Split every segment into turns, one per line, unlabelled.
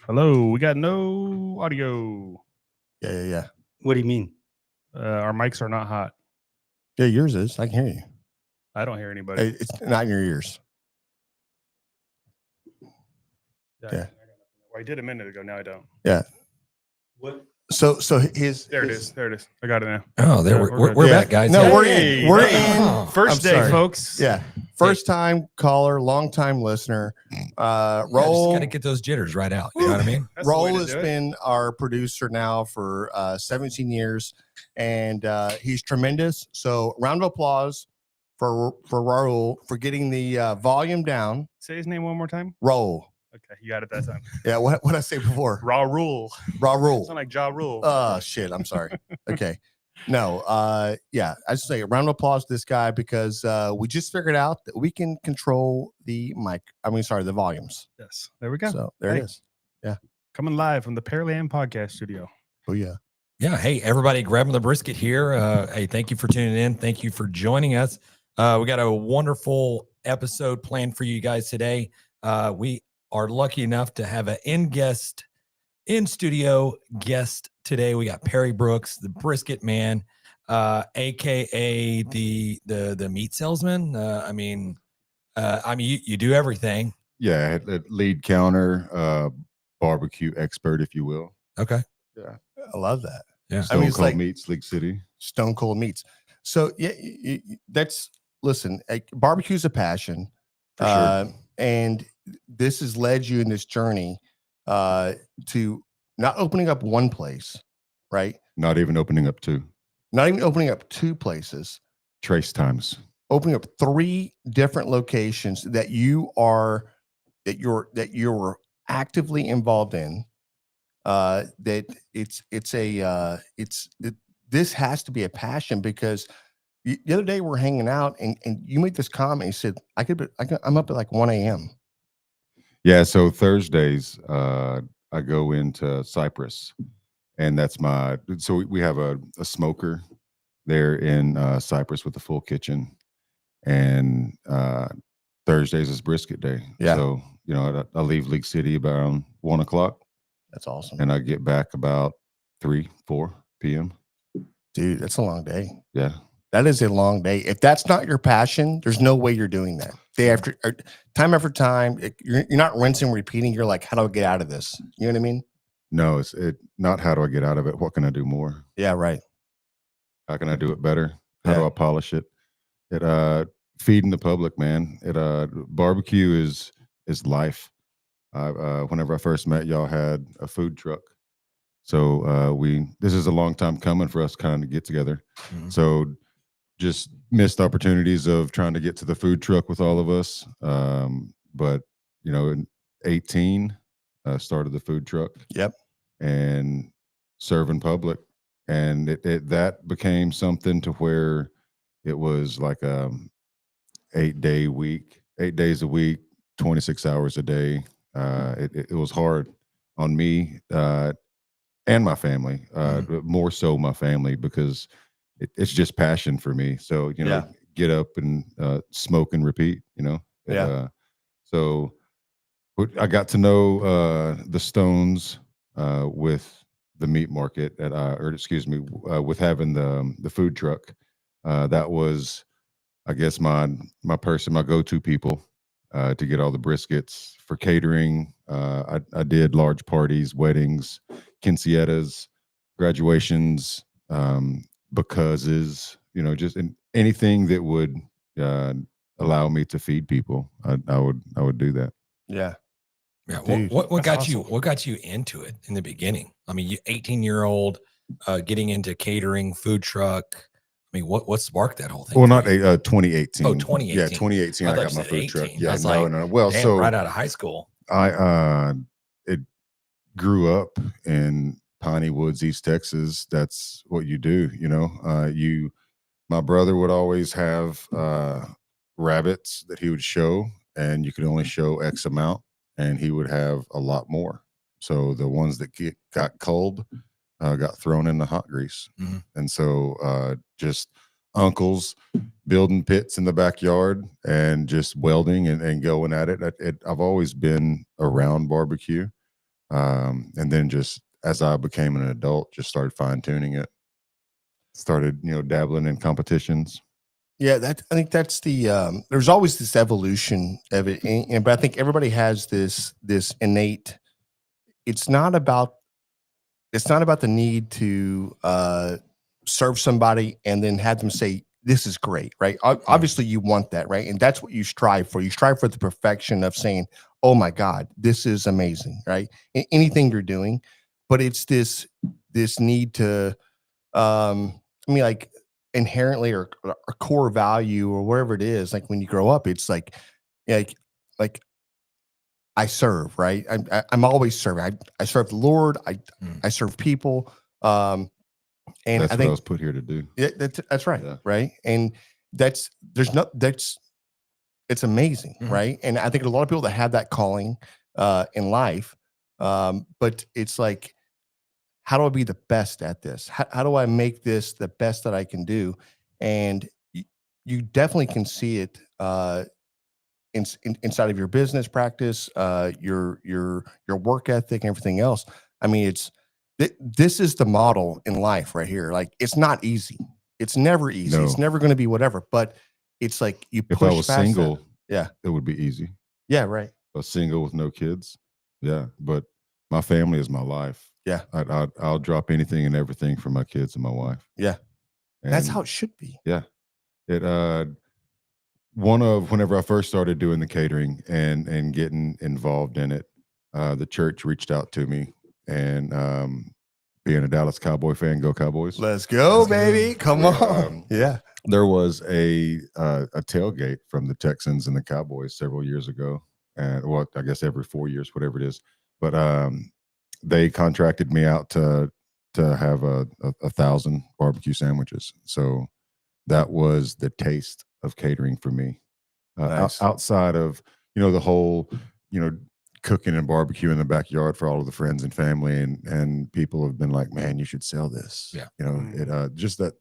Hello, we got no audio.
Yeah.
What do you mean?
Our mics are not hot.
Yeah, yours is. I can hear you.
I don't hear anybody.
It's not in your ears. Yeah.
Well, I did a minute ago. Now I don't.
Yeah.
What?
So
There it is. There it is. I got it now.
Oh, there we're
Yeah.
back, guys.
No,
Yeah.
we're
Hey,
in. We're
oh.
in.
First
I'm
day,
sorry.
folks.
Yeah. First time caller, long time listener.
Just
Roll.
got to get those jitters right out. You know what I mean?
That's the way
Roll
to
has
do it.
been our producer now for 17 years, and he's tremendous. So, round of applause for Raul for getting the volume down.
Say his name one more time.
Roll.
Okay, you got it that time.
Yeah. What did I say before?
Raw Rule.
Raul.
Sound like Ja Rule.
Shit. I'm sorry. Okay. No. Yeah. I just say a round of applause to this guy because we just figured out that we can control the mic. The volumes.
Yes. There we go.
So there it is.
Coming live from the Pearland Podcast Studio.
Oh yeah.
Yeah. Hey, everybody, grabbing the brisket here. Hey, thank you for tuning in. Thank you for joining us. We got a wonderful episode planned for you guys today. We are lucky enough to have an in-studio guest today. We got Perry Brooks, the Brisketman, aka the meat salesman. You do everything.
Yeah, lead counter, barbecue expert, if you will.
Okay.
Yeah,
I love that.
Yeah.
Stone
it's
Cold
like
Meats, League City.
Stone Cold Meats. So yeah, listen, barbecue's a passion.
For sure.
And this has led you in this journey to not opening up one place, right?
Not even opening up two.
Not even opening up two places.
Trace times.
Opening up 3 different locations that you're actively involved in. This has to be a passion because the other day we're hanging out and you made this comment. You said I'm up at like 1 a.m.
Yeah, so Thursdays, I go into Cypress, and that's so we have a smoker there in Cypress with a full kitchen, and Thursdays is brisket day.
Yeah.
So, I leave League City about 1 o'clock.
That's awesome.
And I get back about 3-4 p.m.
Dude, that's a long day.
Yeah.
That is a long day. If that's not your passion, there's no way you're doing that. Time after time, you're not rinsing, repeating. You're like, how do I get out of this? You know what I mean?
No, it's not how do I get out of it? What can I do more?
Yeah, right.
How can I do it better? How
Yeah.
do I polish it? Feeding the public, man. Barbecue is life. Whenever I first met y'all, had a food truck. So this is a long time coming for us kind of get together.
Mhm.
So just missed opportunities of trying to get to the food truck with all of us. But in 18, started the food truck.
Yep.
And serving public. And that became something to where it was like 8 days a week, 26 hours a day. It was hard on me and my family, but more so my family, because it's just passion for me. So, get up and smoke and repeat,
Yeah.
So I got to know the Stones with the meat market with having the food truck. That was, I guess, my go-to people to get all the briskets for catering. I did large parties, weddings, quinceañeras, graduations, becauses, just anything that would allow me to feed people. I would do that.
Yeah.
Yeah.
Dude,
What got
that's
you?
awesome.
What got you into it in the beginning? I mean, you 18-year-old getting into catering, food truck. I mean, what sparked that whole thing?
Well,
for
not
you?
2018.
Oh, 2018.
Yeah, 2018.
I
I
thought
got
you
my
said
food truck.
18.
Yeah,
I was
no,
like,
no. Well,
Damn,
so
right out of high school.
it grew up in Piney Woods, East Texas. That's what you do. My brother would always have rabbits that he would show, and you could only show X amount, and he would have a lot more. So the ones that got cold got thrown in the hot grease.
Mhm.
And so just uncles building pits in the backyard and just welding and going at it. I've always been around barbecue. And then just as I became an adult, just started fine tuning it. Started, dabbling in competitions.
Yeah, I think that's the there's always this evolution of it, but I think everybody has this innate. It's not about the need to serve somebody and then have them say this is great, right? Obviously, you want that, right? And that's what you strive for. You strive for the perfection of saying, "Oh my God, this is amazing," right? Anything you're doing, but it's this need to, like inherently or a core value or whatever it is. Like when you grow up, it's like I serve, right? I'm always serving. I serve the Lord. I serve people. And
That's
I
what I
think
was put here to do.
that's right,
Yeah.
right? And it's amazing, right? And I think a lot of people that have that calling in life, but it's like, how do I be the best at this? How do I make this the best that I can do? And you definitely can see it inside of your business practice, your work ethic, and everything else. I mean, this is the model in life right here. Like, it's not easy. It's never easy.
No.
It's never going to be whatever. But it's like you push
If I was
past
single,
that. Yeah,
it would be easy.
yeah, right.
If I was single with no kids, yeah. But my family is my life.
Yeah.
I'll drop anything and everything for my kids and my wife.
Yeah, that's
And
how it should be.
Yeah. It whenever I first started doing the catering and getting involved in it, the church reached out to me, and being a Dallas Cowboy fan, go Cowboys.
Let's go, baby. Come on. Yeah.
There was a tailgate from the Texans and the Cowboys several years ago, and I guess every 4 years, whatever it is. But they contracted me out to have a 1,000 barbecue sandwiches. So that was the taste of catering for me.
Nice.
Outside of the whole cooking and barbecue in the backyard for all of the friends and family, and people have been like, man, you should sell this.
Yeah.
It just that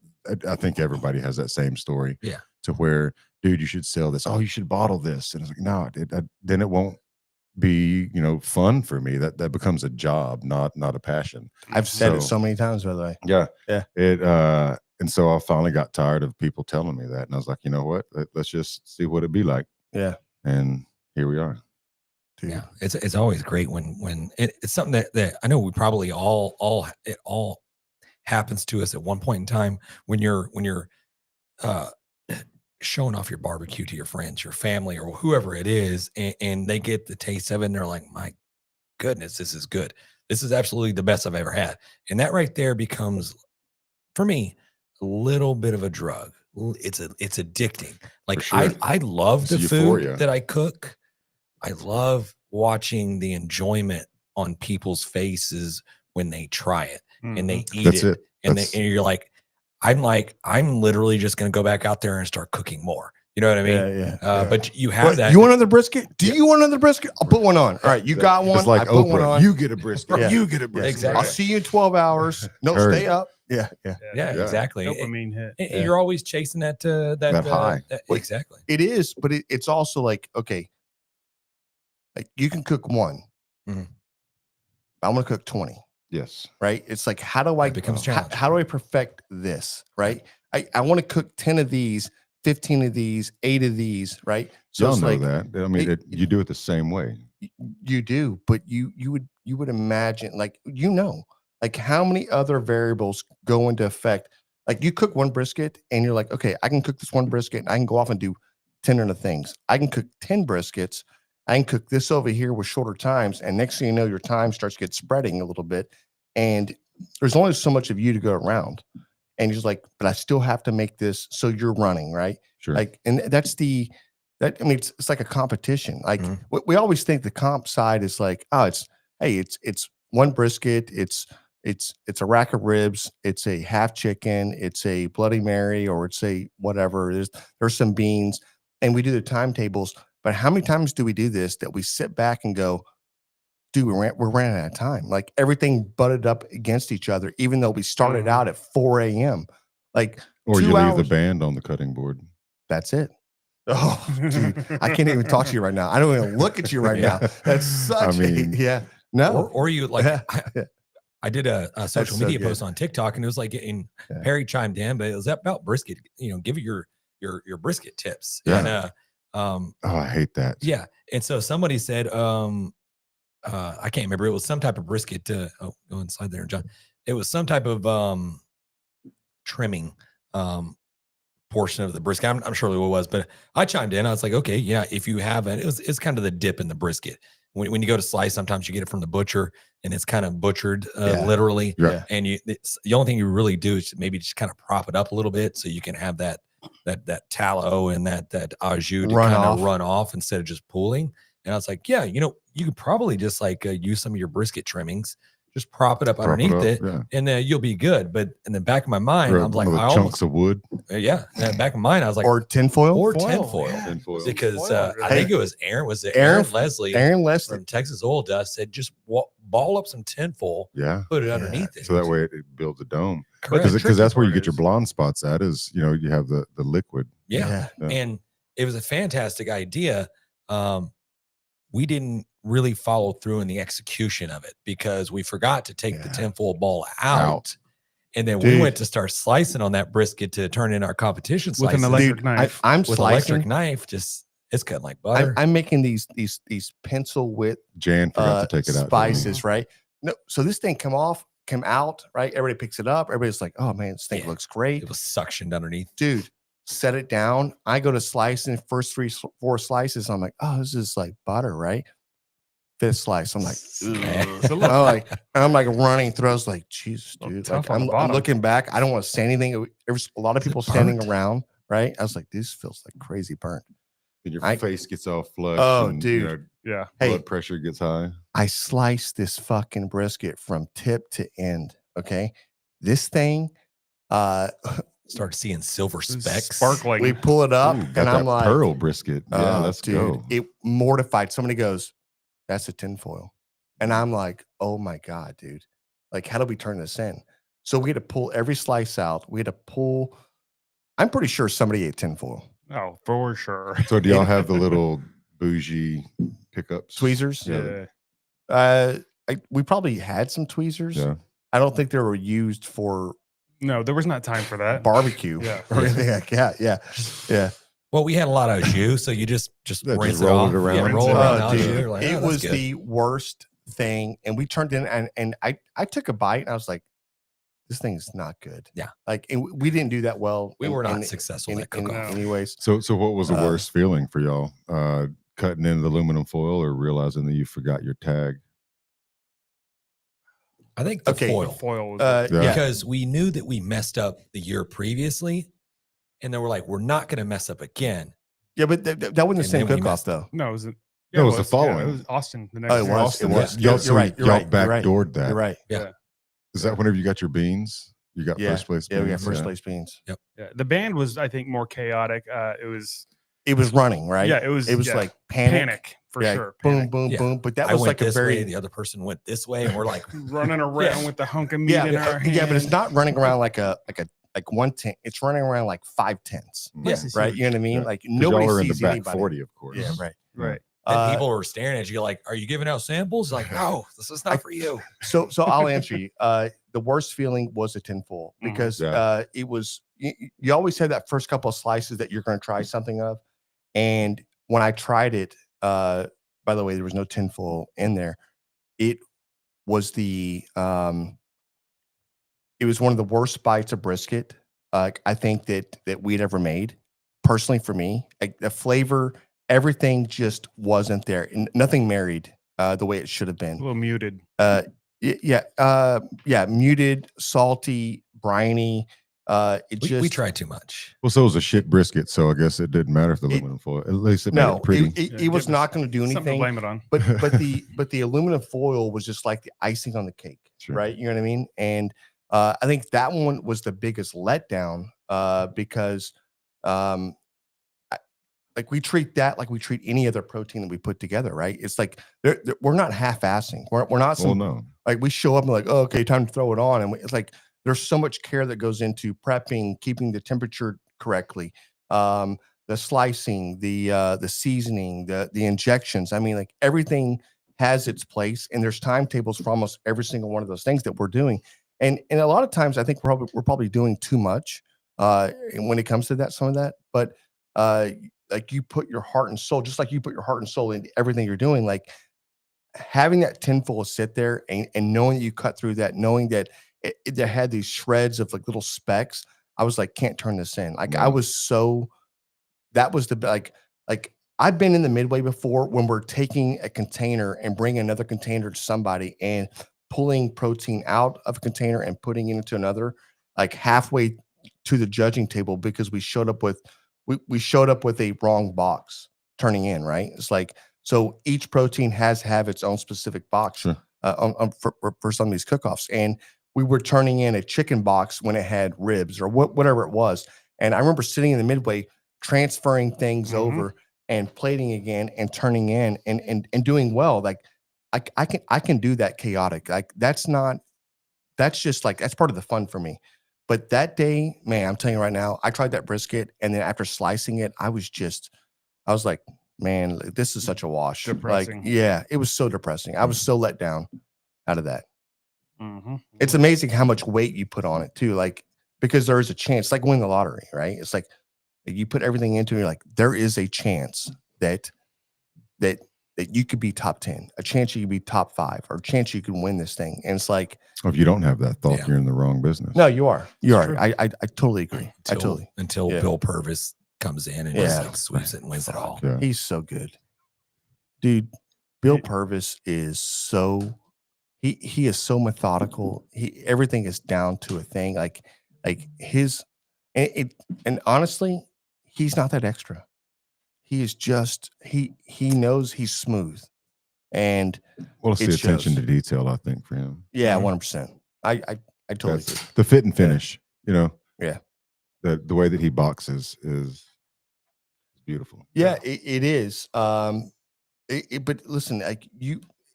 I think everybody has that same story.
Yeah.
To where, dude, you should sell this. Oh, you should bottle this. And it's like, no, then it won't be fun for me. That becomes a job, not a passion.
I've said it so many times, by the way.
Yeah.
Yeah.
It and so I finally got tired of people telling me that, and I was like, you know what? Let's just see what it'd be like.
Yeah.
And here we are.
Dude.
Yeah, it's always great when it's something that I know we probably all happens to us at one point in time when you're showing off your barbecue to your friends, your family, or whoever it is, and they get the taste of it, and they're like, my goodness, this is good. This is absolutely the best I've ever had. And that right there becomes, for me, a little bit of a drug. It's addicting. Like,
sure.
I love the
It's
food
euphoria.
that I cook. I love watching the enjoyment on people's faces when they try it and they eat
That's
it.
it.
And you're like, I'm literally just going to go back out there and start cooking more. You know what I mean?
Yeah.
But you have that.
You want another brisket? Do you want another brisket? I'll put one on. All right, you got one.
It's like
I put one
Oprah.
on.
You get a brisket.
Yeah.
You get a brisket.
Exactly.
I'll see you in 12 hours. No,
Heard.
stay up. Yeah.
Yeah, exactly.
Dopamine hit.
And you're always chasing that
high.
Exactly.
It is, but it's also like, okay, like you can cook one.
Mhm.
I'm gonna cook 20.
Yes.
Right. It's like, how do I
That becomes
how
challenging.
do I perfect this? Right. I want to cook 10 of these, 15 of these, 8 of these. Right. So
Y'all
it's
know
like,
that. I mean, you do it the same way.
you do, but you would imagine, like, like how many other variables go into effect. Like, you cook one brisket and you're like, okay, I can cook this one brisket and I can go off and do 10 other things. I can cook 10 briskets. I can cook this over here with shorter times. And next thing you know, your time starts to get spreading a little bit. And there's only so much of you to go around. And you're just like, but I still have to make this. So you're running, right?
Sure.
Like, and I mean, it's like a competition. Like, we always think the comp side is like, oh, it's one brisket, it's a rack of ribs, it's a half chicken, it's a Bloody Mary, or it's a whatever. There's some beans, and we do the timetables. But how many times do we do this that we sit back and go, dude, we're running out of time. Like, everything butted up against each other, even though we started out at 4 a.m. Like,
Or
2
you leave
hours.
the band on the cutting board.
That's it. Oh, dude, I can't even talk to you right now. I don't even look at you right now. That's such
I mean,
yeah. No.
or you like,
Yeah.
I did a social
so
media
good.
post on TikTok, and it was like, and
Yeah.
Perry chimed in, but it was about brisket. Give it your brisket tips.
Yeah.
And
Oh, I hate that.
yeah. And so somebody said, I can't remember. It was some type of brisket. Go inside there, John. It was some type of trimming portion of the brisket. I'm sure what it was, but I chimed in. I was like, okay, yeah, if you have it, it's kind of the dip in the brisket. When you go to slice, sometimes you get it from the butcher and it's kind of butchered literally.
Yeah.
And the only thing you really do is maybe just kind of prop it up a little bit so you can have that tallow and that au jus to kind of run off instead of just pooling. And I was like, yeah, you could probably just like use some of your brisket trimmings, just prop it up underneath it,
yeah.
and then you'll be good. But in the back of my mind,
Or
I'm like,
one of the chunks of wood.
yeah. In the back of my mind, I was like,
Or tinfoil.
tinfoil.
Yeah.
Tinfoil.
Because
Foil,
I
really.
think it was Aaron. Was it
Aaron-
Aaron Leslie
Aaron Leslie.
from Texas Oil Dust said just ball up some tinfoil,
Yeah.
put it underneath it.
So that way it builds a dome.
Correct.
Because that's where you
part
get your
is-
blonde spots at is, you have the liquid.
Yeah.
Yeah.
And it was a fantastic idea. We didn't really follow through in the execution of it because we forgot to take the tinfoil ball out. And then we
Dude.
went to start slicing on that brisket to turn in our competition
With
slices.
an electric
Dude,
knife.
I'm
with
slicing.
electric knife, it's cutting like butter.
I'm making these pencil width
Jan forgot to take it out.
spices, right? No, so this thing come out, right? Everybody picks it up. Everybody's like, "Oh man, this thing
Yeah.
looks great."
It was suctioned underneath.
Dude, set it down. I go to slice, and first 4 slices, I'm like, "Oh, this is like butter, right?" 5th slice, I'm like, I'm like running through. I was like, "Jesus, dude!"
tough
Like,
on the
I'm
bottom.
looking back. I don't want to say anything. There was a lot of people standing
burnt.
around, right? I was like, "This feels like crazy burnt."
And your
I-
face gets all flushed.
Oh,
and,
dude.
Yeah.
Hey,
blood pressure gets high.
I sliced this fucking brisket from tip to end. Okay. This thing,
Started seeing silver
It was
specks.
sparkling.
we pull it up
Ooh,
and
got
I'm
that
like,
pearl brisket. Yeah,
"Oh,
let's
dude,
go.
it mortified." Somebody goes, "That's a tinfoil." And I'm like, "Oh my God, dude. Like, how do we turn this in?" So we had to pull every slice out. We had to pull, I'm pretty sure somebody ate tinfoil.
Oh, for sure.
So do y'all have the little bougie pickups?
Tweezers?
Yeah.
We probably had some tweezers.
Yeah.
I don't think they were used for
No, there was not time for that.
barbecue
Yeah.
or anything like that. Yeah.
Well, we had a lot of jus, so you just
Yeah,
rinse
just
it
roll
off.
it around.
Yeah,
Rinse
roll
it
around
out,
the
dude.
jus. You're like,
It
oh, that's
was
good.
the worst thing. And we turned in and I took a bite and I was like, this thing's not good.
Yeah.
Like, and we didn't do that well.
We were not successful at
in
cook-off.
anyways.
So what was the
Uh,
worst feeling for y'all? Cutting into the aluminum foil or realizing that you forgot your tag?
I think the
Okay.
foil.
Foil was
Yeah.
Because we knew that we messed up the year previously. And then we're like, we're not going to mess up again.
Yeah, but that wasn't the
And
same
then we
cook off
messed
though.
no, it was
No, it was the following.
it was Austin the next
Oh, it
year.
was.
Austin,
It was.
yeah.
Y'all,
You're
so
right, you're
y'all
right, you're right.
backdoored that.
You're right.
Yeah.
Is that whenever you got your beans? You got
Yeah.
first place beans?
Yeah, we got first place beans.
Yeah. The band was, I think, more chaotic. It was
It was running, right?
Yeah, it was
yeah,
like
panic.
for
Yeah,
sure.
Boom,
Panic.
boom,
Yeah.
boom. But that
I
was
went
like a
this
very
way, the other person went this way, and we're like,
Running around with the hunk of meat in our hand.
yeah, but it's not running around like one tent. It's running around like 5 tents.
Yeah.
This is
Right.
huge.
You know what I mean?
Yeah.
Like
'Cause
nobody
y'all are in the
sees
back
anybody.
40, of course.
Yeah, right.
Right.
and people were staring at you like, are you giving out samples? Like, no, this is not for you.
So I'll answer you. The worst feeling was a tinfoil
Mhm.
because
Yeah.
it was you always have that first couple of slices that you're going to try something of, and when I tried it, by the way, there was no tinfoil in there. It was it was one of the worst bites of brisket I think that we'd ever made. Personally, for me, like the flavor, everything just wasn't there. Nothing married the way it should have
A
been.
little muted.
Muted, salty, briny.
We tried too much.
Well, so it was a shit brisket, so I guess it didn't matter if the aluminum foil. At least it made
No,
it pretty.
it
Yeah,
was
give us
not going to do
Something to
anything.
blame it on.
But the aluminum foil was just like the icing on the cake,
Sure.
right? You know what I mean? And I think that one was the biggest letdown because like we treat that like we treat any other protein that we put together, right? It's like we're not half-assing. We're not
Well,
some
no.
like we show up and like, oh, okay, time to throw it on, and it's like there's so much care that goes into prepping, keeping the temperature correctly, the slicing, the seasoning, the injections. I mean, like everything has its place, and there's timetables for almost every single one of those things that we're doing. And a lot of times I think we're probably doing too much when it comes to that, some of that. But like you put your heart and soul, just like you put your heart and soul into everything you're doing, like having that tinfoil sit there and knowing that you cut through that, knowing that it had these shreds of like little specks. I was like, can't turn this in. Like I was so, that was the like I've been in the midway before when we're taking a container and bringing another container to somebody and pulling protein out of a container and putting it into another, like halfway to the judging table because we showed up with a wrong box turning in, right? It's like, so each protein has to have its own specific box
Sure.
For some of these cook-offs. And we were turning in a chicken box when it had ribs or whatever it was. And I remember sitting in the midway, transferring things over and plating again and turning in and doing well. Like I can do that chaotic. Like that's just like, that's part of the fun for me. But that day, man, I'm telling you right now, I tried that brisket. And then after slicing it, I was like, man, this is such a wash.
Depressing.
Like, yeah, it was so depressing. I was so let down out of that.
Mm-hmm.
It's amazing how much weight you put on it too. Like, because there is a chance, like winning the lottery, right? It's like you put everything into it, like there is a chance that you could be top 10, a chance you could be top 5, or a chance you can win this thing. And it's like,
If you don't have that thought,
Yeah.
you're in the wrong business.
no, you are.
true.
I totally agree.
Until
yeah.
Bill Purvis comes in and just like sweeps it and wins it all.
Yeah.
He's so good. Dude, Bill Purvis is so he is so methodical. Everything is down to a thing. Like his and honestly, he's not that extra. He is just he knows he's smooth. And
Well, it's
it
the attention
shows.
to detail, I think, for him.
yeah, 100%. I totally agree.
The fit and finish,
Yeah.
the way that he boxes is beautiful.
Yeah, it is. But listen, like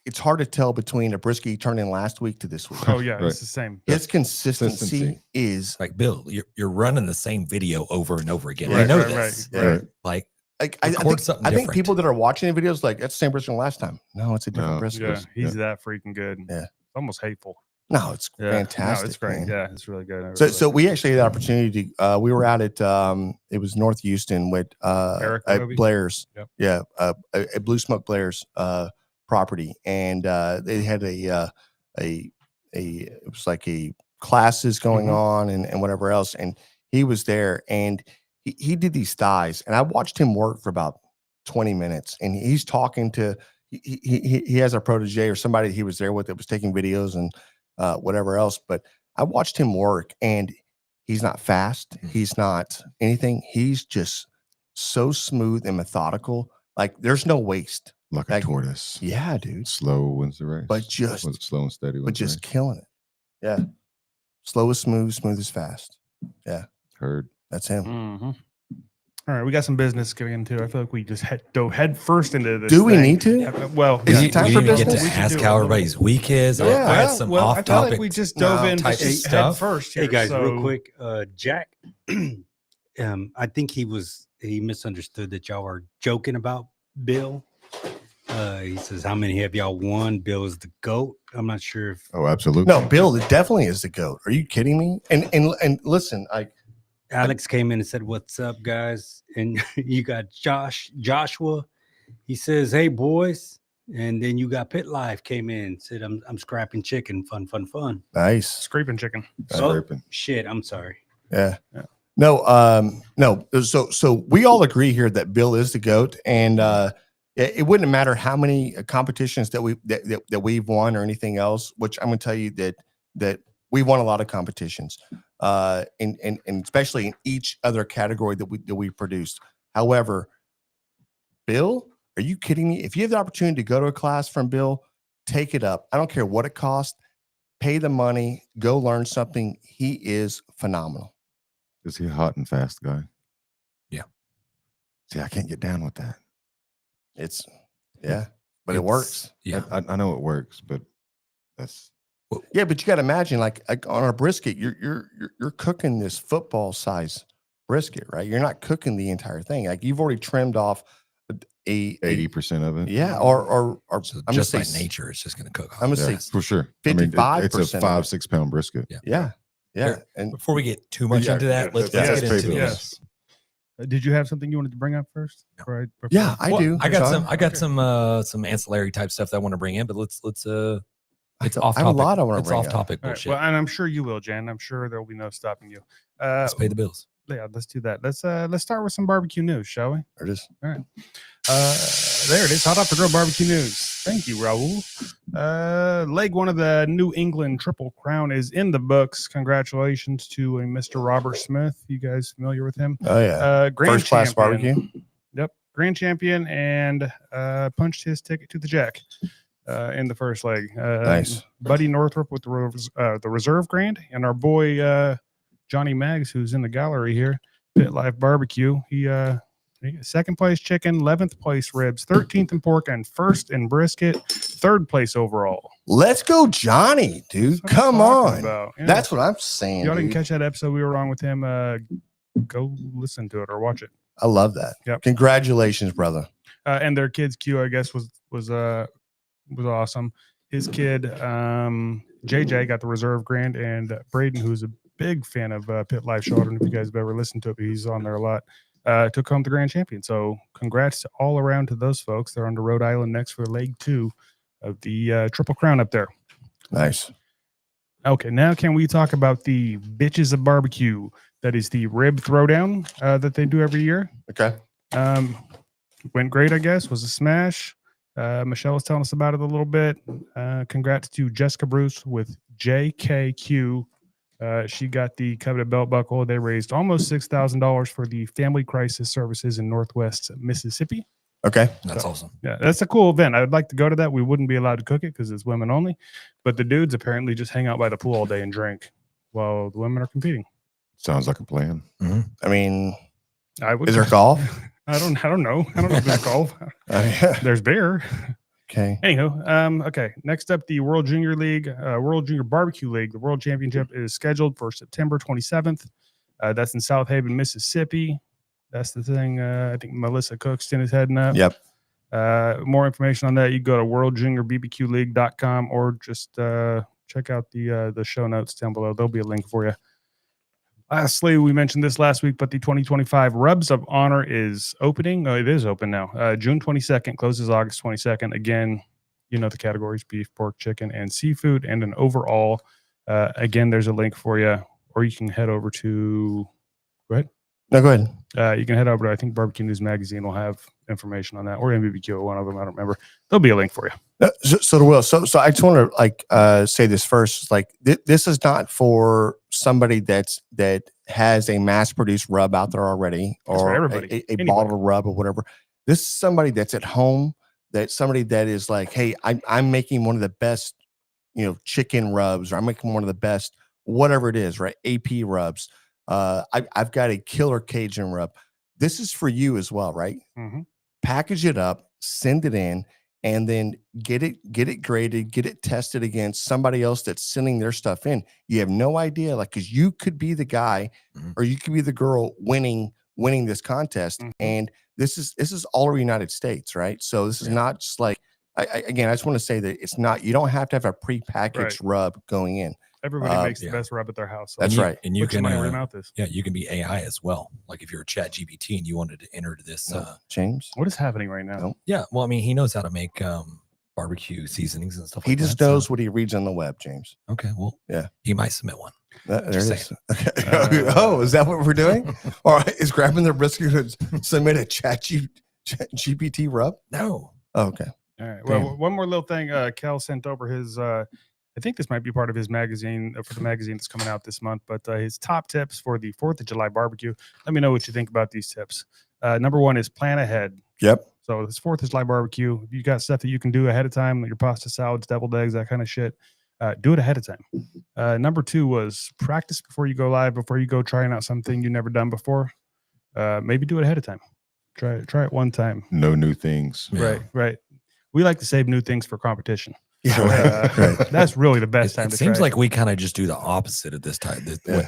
it's hard to tell between a brisket you turned in last week to this week.
Oh yeah,
Right.
it's the same.
His consistency
Consistency.
is
Like, Bill, you're running the same video over and over again. I
Right,
know
right,
this.
right.
Right.
Like,
like
record something
I think
different.
people that are watching the videos like that's the same brisket from last time. No, it's a different
No.
brisket.
Yeah, he's that freaking good.
Yeah.
It's almost hateful.
No, it's
Yeah,
fantastic.
No, it's great.
man.
Yeah, it's really good. I
So
really
so
like
we actually had the opportunity to we were out at it was North Houston with
Eric
at
Moby?
Blair's.
Yep.
Yeah, a Blue Smoke Blair's property, and they had it was like a classes going
Mhm.
on and whatever else, and he was there and he did these thighs, and I watched him work for about 20 minutes, and he's talking to he has a protege or somebody he was there with that was taking videos and whatever else, but I watched him work, and he's not fast, he's not anything, he's just so smooth and methodical. Like there's no waste.
Like a
Like,
tortoise.
Yeah, dude.
Slow wins the race.
But just-
Was it slow and steady?
But
wins the
just
race?
killing it. Yeah. Slow is smooth, smooth is fast.
Heard.
That's him.
Mhm. All right, we got some business going into. I feel like we just dove head first into this.
Do we
thing.
need to?
Yeah, well,
Is
yeah.
it time
we
for
didn't even get
business?
to
We should
ask
do it
how
a little
everybody's week is.
Yeah.
I had some
I
off
feel
topic.
like we just dove
No,
in
type
head
stuff.
first.
Hey
here,
guys,
so-
real quick, Jack. I think he misunderstood that y'all were joking about Bill. He says, "How many have y'all won?" Bill is the GOAT. I'm not sure if
Oh, absolutely.
No, Bill definitely is the GOAT. Are you kidding me? And listen,
Alex came in and said, "What's up, guys?" And you got Joshua. He says, "Hey, boys." And then you got Pit Life came in, said, I'm scrapping chicken. Fun.
nice.
Scraping chicken.
Scraping.
Shit, I'm sorry.
Yeah.
Yeah.
No. So we all agree here that Bill is the GOAT, and it wouldn't matter how many competitions that we've won or anything else. Which I'm going to tell you that we've won a lot of competitions, and especially in each other category that we produced. However, Bill, are you kidding me? If you have the opportunity to go to a class from Bill, take it up. I don't care what it costs. Pay the money. Go learn something. He is phenomenal.
Is he a hot and fast guy?
Yeah.
See, I can't get down with that.
It's but it
It's-
works.
Yeah.
I know it works, but that's
Yeah, but you got to imagine, like on our brisket, you're cooking this football size brisket, right? You're not cooking the entire thing. Like you've already trimmed off a
80% of it.
yeah, or
So
I'm
just by
gonna say
nature, it's just going to cook.
I'm gonna
off
say
fast.
For sure. I mean, it's
55%
a
of it.
5-6 pound brisket.
yeah.
Here,
And
Before we get too much
Yeah,
into that,
yeah,
let's
that's
get
pay
into
bills.
this.
Yes. Did you have something you wanted to bring up first?
No.
Right.
yeah, I
Well,
do.
I got
Sean.
some ancillary type stuff that I want to bring in, but let's it's off
I have a
topic.
lot I wanna
It's
bring
off
up.
topic
All right,
bullshit.
well, and I'm sure you will, Jan. I'm sure there will be no stopping you.
Let's pay the bills.
Yeah, let's do that. Let's start with some barbecue news, shall we?
There it is.
There it is. Hot off the grill barbecue news. Thank you, Raul. Leg one of the New England Triple Crown is in the books. Congratulations to Mr. Robert Smith. You guys familiar with him?
Oh yeah.
Grand
First class
champion.
barbecue.
Yep, grand champion, and punched his ticket to the Jack in the first leg.
Nice.
Buddy Northrup with the reserve grand, and our boy Johnny Maggs, who's in the gallery here, Pit Life Barbecue. He second place chicken, 11th place ribs, 13th in pork, and first in brisket, third place overall.
Let's go, Johnny, dude.
That's what I'm
Come
talking
on.
about. Yeah.
That's what I'm saying.
Y'all didn't
Dude.
catch that episode we were on with him. Go listen to it or watch it.
I love that.
Yep.
Congratulations, brother.
And their kid's Q, I guess, was awesome. His kid, JJ, got the reserve grand, and Braden, who's a big fan of Pit Life Show. I don't know if you guys have ever listened to it, but he's on there a lot. Took home the grand champion. So congrats all around to those folks. They're on to Rhode Island next for leg 2 of the Triple Crown up there.
Nice.
Okay, now can we talk about the Bitches of Barbecue? That is the rib throwdown that they do every year.
Okay.
Went great, I guess. Was a smash. Michelle was telling us about it a little bit. Congrats to Jessica Bruce with JKQ. She got the coveted belt buckle. They raised almost $6,000 for the Family Crisis Services in Northwest Mississippi.
Okay.
That's awesome.
Yeah, that's a cool event. I'd like to go to that. We wouldn't be allowed to cook it because it's women only. But the dudes apparently just hang out by the pool all day and drink while the women are competing.
Sounds like a plan.
I mean,
I would.
is there golf?
I don't know. I don't know if there's golf. There's beer.
Okay.
Anywho, okay. Next up, the World Junior League, World Junior Barbecue League. The World Championship is scheduled for September 27th. That's in South Haven, Mississippi. That's the thing. I think Melissa Cookston is heading up.
Yep.
More information on that, you go to worldjuniorbbqleague.com or just check out the show notes down below. There'll be a link for you. Lastly, we mentioned this last week, but the 2025 Rubs of Honor is opening. Oh, it is open now. June 22nd, closes August 22nd. Again, you know the categories: beef, pork, chicken, and seafood, and an overall. Again, there's a link for you, or you can head over to. Go ahead.
No, go ahead.
You can head over to, I think, Barbecue News Magazine will have information on that, or MBBQ, one of them. I don't remember. There'll be a link for you.
So there will. So I just want to say this first. Like this is not for somebody that has a mass produced rub out there already,
It's for
or
everybody.
a
Anybody.
bottle rub or whatever. This is somebody that's at home. That's somebody that is like, hey, I'm making one of the best, chicken rubs, or I'm making one of the best, whatever it is, right? AP rubs. I've got a killer Cajun rub. This is for you as well, right?
Mm-hmm.
Package it up, send it in, and then get it graded, get it tested against somebody else that's sending their stuff in. You have no idea, like, because you could be the guy or you could be the girl winning this contest.
Mhm.
And this is all over the United States, right? So this is not just like, again, I just want to say that it's not, you don't have to have a prepackaged rub going in.
Everybody makes the
yeah.
best rub at their house. So
That's right.
And you
put your
can
money where your mouth is.
yeah, you can be AI as well. Like if you're a Chat GPT and you wanted to enter this
James,
What is happening right now?
No.
yeah, well, I mean, he knows how to make barbecue seasonings and stuff
he
like
just
that.
knows what he reads on the web, James.
Okay, well,
Yeah.
he might submit one.
There it
Just
is. Okay. Oh, is that what we're doing? All right. Is grabbing the brisket to submit a chat GPT rub?
No.
Oh, okay.
All right.
Damn.
Well, one more little thing. Cal sent over his. I think this might be part of his magazine for the magazine that's coming out this month. But his top tips for the 4th of July barbecue. Let me know what you think about these tips. Number 1 is plan ahead.
Yep.
So this 4th of July barbecue, you got stuff that you can do ahead of time, like your pasta salads, deviled eggs, that kind of shit. Do it ahead of time. Number 2 was practice before you go live, before you go trying out something you've never done before. Maybe do it ahead of time. Try it one time.
No new things.
Yeah.
Right. We like to save new things for competition.
Yeah,
So,
right.
that's really the best time
It
to
seems
try
like we kind of just do the opposite of this type.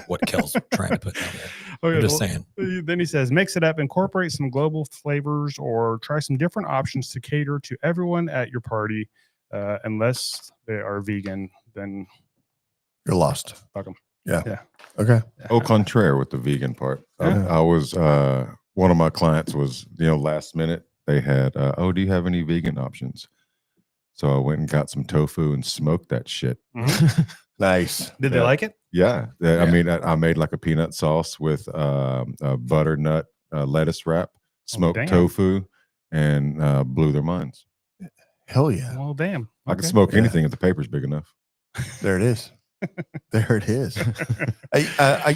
What Kel's trying to put down there.
Okay,
I'm just
well,
saying.
Then he says, mix it up, incorporate some global flavors, or try some different options to cater to everyone at your party. Unless they are vegan, then
You're lost.
fuck them.
Yeah.
Yeah.
Okay.
Au contraire with the vegan part.
Yeah.
I was one of my clients was, last minute they had do you have any vegan options? So I went and got some tofu and smoked that shit.
Mhm.
Nice.
Did they
Yeah.
like it?
Yeah. I
Yeah.
mean, I made like a peanut sauce with a butternut lettuce wrap, smoked
damn.
tofu, and blew their minds.
Hell yeah.
Well, damn.
I can
Okay.
smoke
Yeah.
anything if the paper's big enough.
There it is. There it is. I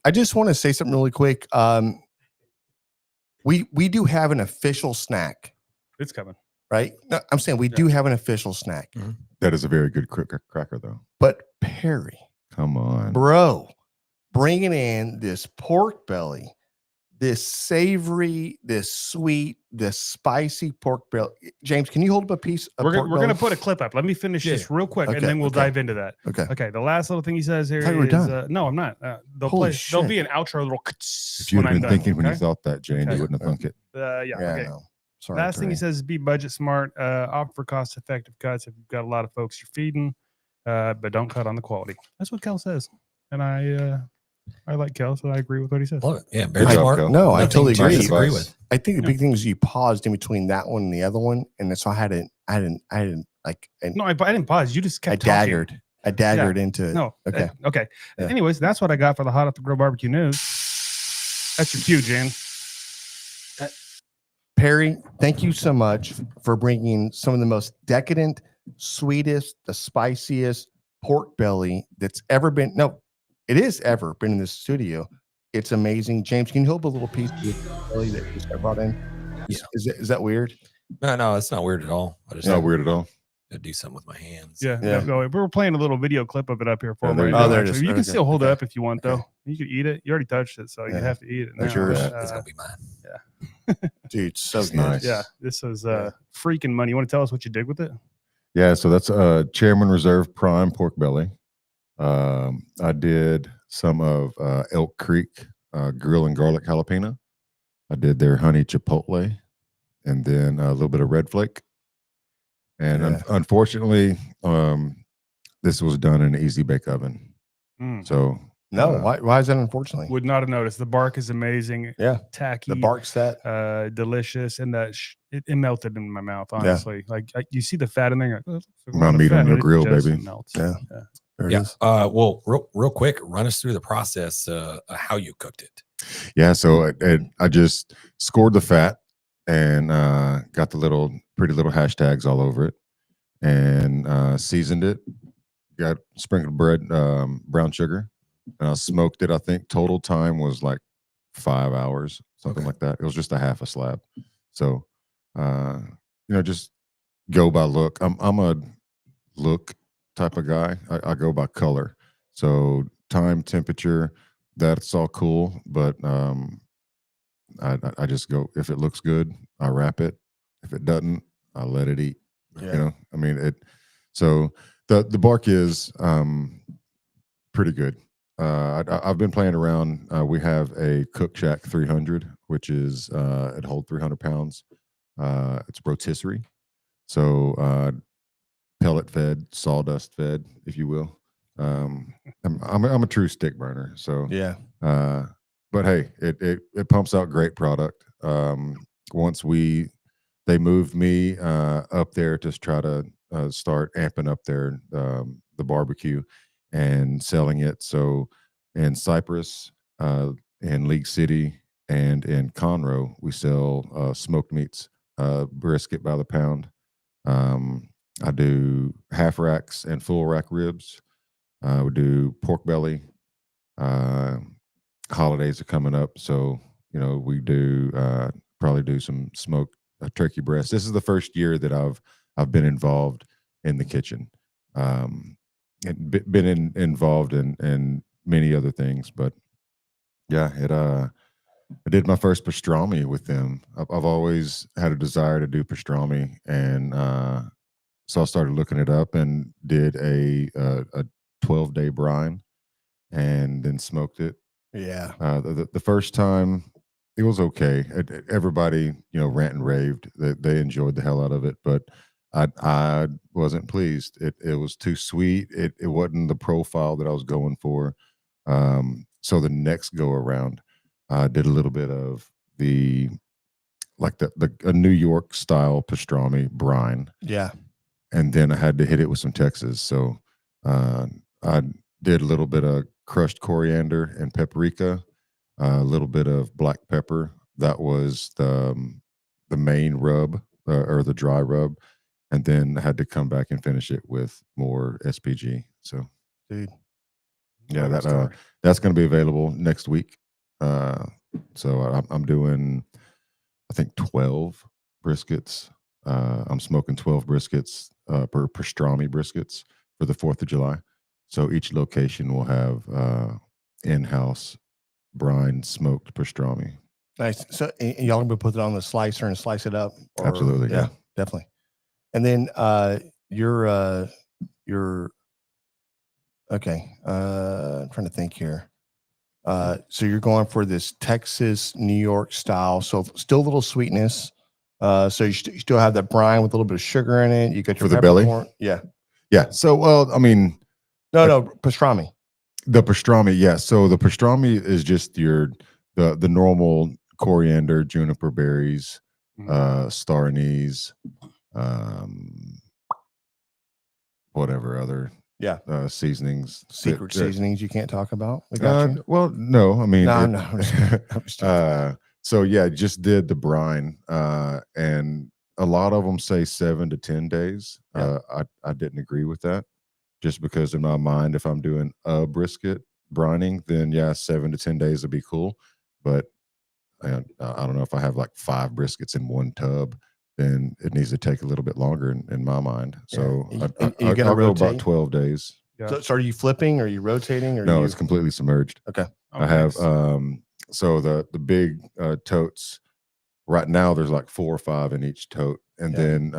get
just want to say something really quick. We do have an official snack,
It's coming.
right? No, I'm saying we do have an official snack.
That is a very good cracker, though.
But Perry,
Come on.
bro, bringing in this pork belly, this savory, this sweet, this spicy pork belly. James, can you hold up a piece of
We're
pork
going to
belly?
put a clip up. Let me finish this real quick,
Okay,
and then we'll
okay.
dive into that.
Okay.
Okay. The last little thing he says here
I thought you were
is,
done.
no, I'm not. They'll
Holy
play. There'll
shit.
be an outro little.
If you
when
had
I'm
been
done,
thinking when you
okay?
thought that, Jane,
Okay.
you wouldn't have thunk it.
Yeah.
Yeah,
Okay.
no. Sorry.
Last thing he
Perry.
says is be budget smart, opt for cost effective cuts if you've got a lot of folks you're feeding, but don't cut on the quality. That's what Kel says. And I like Kel, so I agree with what he says.
Love it. Yeah, very
Good job,
smart.
Kel.
No, I
Nothing
totally
to
agree.
disagree with.
I think the big thing is you paused in between that one and the other one, and so I didn't like.
No, I didn't pause. You just
I
kept talking.
daggered. I daggered into.
No.
Okay.
Okay.
Yeah.
Anyways, that's what I got for the Hot Off the Grill Barbecue News. That's your cue, Jan.
Perry, thank you so much for bringing some of the most decadent, sweetest, the spiciest pork belly that's ever been. No, it is ever been in this studio. It's amazing. James, can you hold a little piece of the belly that you just brought in? Is that weird?
No, it's not weird at all. I just
It's not weird at all.
gotta do something with my hands.
Yeah.
Yeah.
No, we were playing a little video clip of it up here for
Yeah,
him
there
right
you
now,
go.
there it
actually.
is.
You can
Okay.
still hold it
Okay.
up if you want, though.
Okay.
You could eat it. You already touched it, so you
Yeah.
have to eat it.
That's
now.
yours.
It's gonna be mine.
Dude, so
It's
good.
nice.
Yeah, this was
Yeah.
freaking money. You want to tell us what you did with it?
Yeah, so that's Chairman Reserve Prime pork belly. I did some of Elk Creek grill and garlic jalapeno. I did their honey chipotle, and then a little bit of red flake. And
Yeah.
unfortunately, this was done in an easy bake oven.
Mm.
So
No, why is that unfortunately?
Would not have noticed. The bark is amazing.
Yeah.
Tacky.
The bark set.
Delicious, and that it melted in my mouth.
Yeah.
Like you see the fat in there. You're like, oh, looks like a
My
lot of
meat on
fat,"
your
and it
grill,
just
baby.
melts.
Yeah. There it
Yeah.
is.
Well, real quick, run us through the process how you cooked it.
yeah, so I just scored the fat and got the pretty little hashtags all over it, and seasoned it. Got sprinkled bread, brown sugar, and I smoked it. I think total time was like 5 hours, something
Okay.
like that. It was just a half a slab. So, just go by look. I'm a look type of guy. I go by color. So time, temperature, that's all cool. But I just go, if it looks good, I wrap it. If it doesn't, I let it eat.
Yeah.
I mean it. So the bark is pretty good. I've been playing around. We have a Cook Shack 300, which is it holds 300 pounds. It's rotisserie, so pellet fed, sawdust fed, if you will. I'm a true stick burner. So
Yeah.
but hey, it pumps out great product. Once they moved me up there to try to start amping up the barbecue and selling it. So in Cypress, in League City, and in Conroe, we sell smoked meats, brisket by the pound. I do half racks and full rack ribs. We do pork belly. Holidays are coming up, so we do probably do some smoked turkey breast. This is the first year that I've been involved in the kitchen. And been involved in many other things, but yeah, I did my first pastrami with them. I've always had a desire to do pastrami, and so I started looking it up and did a 12-day brine, and then smoked it.
Yeah.
The first time it was okay. Everybody, rant and raved. They enjoyed the hell out of it, but I wasn't pleased. It was too sweet. It wasn't the profile that I was going for. So the next go around, I did a little bit of the a New York style pastrami brine,
Yeah.
and then I had to hit it with some Texas. So I did a little bit of crushed coriander and paprika, a little bit of black pepper. That was the main rub, or the dry rub, and then I had to come back and finish it with more SPG. So,
Dude.
yeah,
Great story.
that's going to be available next week. So I'm doing, I think, 12 briskets. I'm smoking 12 briskets per pastrami briskets for the 4th of July. So each location will have in-house brine smoked pastrami.
Nice. So y'all gonna put it on the slicer and slice it up?
Absolutely, yeah.
Definitely. And then you're okay. I'm trying to think here. So you're going for this Texas, New York style. So still a little sweetness. So you still have that brine with a little bit of sugar in it. You got your
For the belly?
peppercorn. Yeah.
Yeah. So, well, I mean,
No, pastrami.
the pastrami, yeah. So the pastrami is just the normal coriander, juniper berries, star anise, whatever other seasonings.
Secret seasonings you can't talk about. We got you.
Well, no, I mean,
No. I'm just kidding.
so yeah, just did the brine, and a lot of them say 7 to 10 days.
Yeah.
I didn't agree with that, just because in my mind, if I'm doing a brisket brining, then yeah, 7 to 10 days would be cool. But I don't know, if I have like 5 briskets in one tub, then it needs to take a little bit longer in my mind. So
you're gonna
I'll go
rotate?
about 12 days.
Yeah.
So are you flipping? Or are you rotating? Or
No, it's completely submerged.
okay.
I have
nice.
so the big totes right now, there's like 4 or 5 in each tote, and then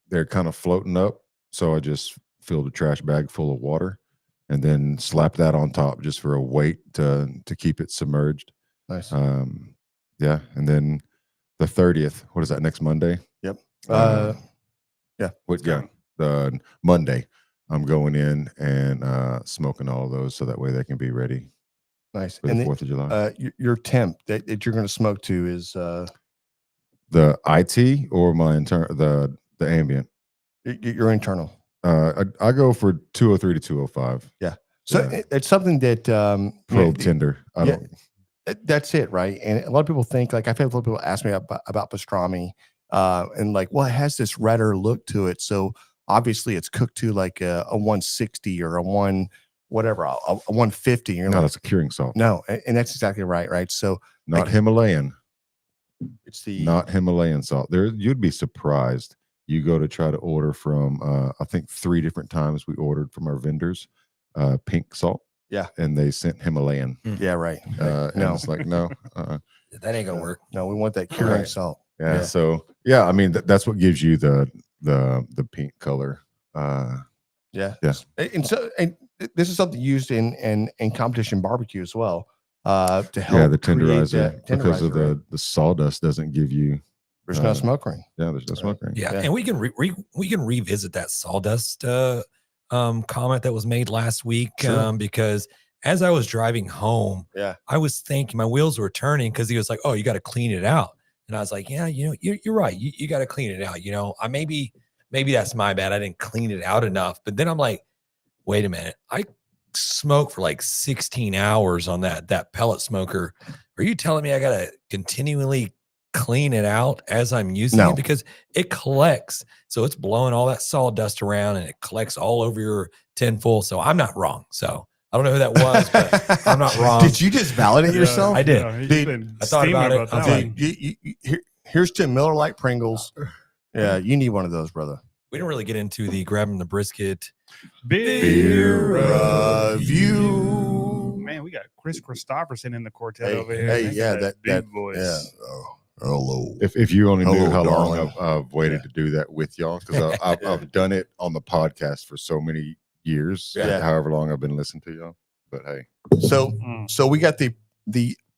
they're kind of floating up. So I just filled a trash bag full of water and then slap that on top just for a weight to keep it submerged.
Nice.
Yeah, and then the 30th, what is that, next Monday?
Yep.
Yeah.
It's
Yeah,
coming.
the Monday, I'm going in and smoking all of those, so that way they can be ready
Nice.
for the 4th of July.
Your temp that you're going to smoke to is
The IT or my the ambient?
your internal.
I go for 203 to 205.
Yeah. So
Yeah.
it's something that
Probe Tinder. I
yeah.
don't.
That's it, right? And a lot of people think, like, I've had a lot of people ask me about pastrami, and like, well, it has this redder look to it, so obviously it's cooked to like a 160 or a 150. You're
No,
like,
that's a curing salt.
no, and that's exactly right. So
Not
like,
Himalayan.
it's the
Not Himalayan salt. You'd be surprised. You go to try to order from, I think 3 different times we ordered from our vendors, pink salt.
Yeah.
And they sent Himalayan.
yeah, right.
And
No.
it's like, no.
That ain't gonna work.
No, we want that curing
Right.
salt.
Yeah.
Yeah.
So yeah, I mean, that's what gives you the pink color.
Yeah.
Yeah.
And so, and this is something used in competition barbecue as well. To help
The
create
tenderizer,
that
because of
right?
the sawdust doesn't give you.
There's no smoke ring.
Yeah, there's no smoke ring.
Yeah,
Yeah.
and we can we can revisit that sawdust comment that was made last week,
Sure.
because as I was driving home, I was thinking my wheels were turning, because he was like, "Oh, you got to clean it out," and I was like, "Yeah, you're right. You got to clean it out. I maybe that's my bad. I didn't clean it out enough." But then I'm like, "Wait a minute. I smoked for like 16 hours on that pellet smoker. Are you telling me I got to continually clean it out as I'm using
No.
it, because it collects, so it's blowing all that sawdust around and it collects all over your tin full." So I'm not wrong. So I don't know who that was, but I'm not wrong.
Did you just validate yourself?
I did.
Yeah, he's
Dude,
been
I thought about
steaming
it. I was
that one.
Here's to Miller Lite Pringles. Yeah, you need one of those, brother.
We didn't really get into the grabbing the brisket.
Beer
review.
Man, we got Chris Christopherson in the quartet
Hey,
over here.
hey,
Look at
yeah,
big
that
voice.
yeah. Oh, Hello.
If you only knew
Hello,
how long
darling.
I've waited to do that with y'all, because I've done it on the podcast for so many years,
Yeah.
however long I've been listening to y'all. But hey,
So we got the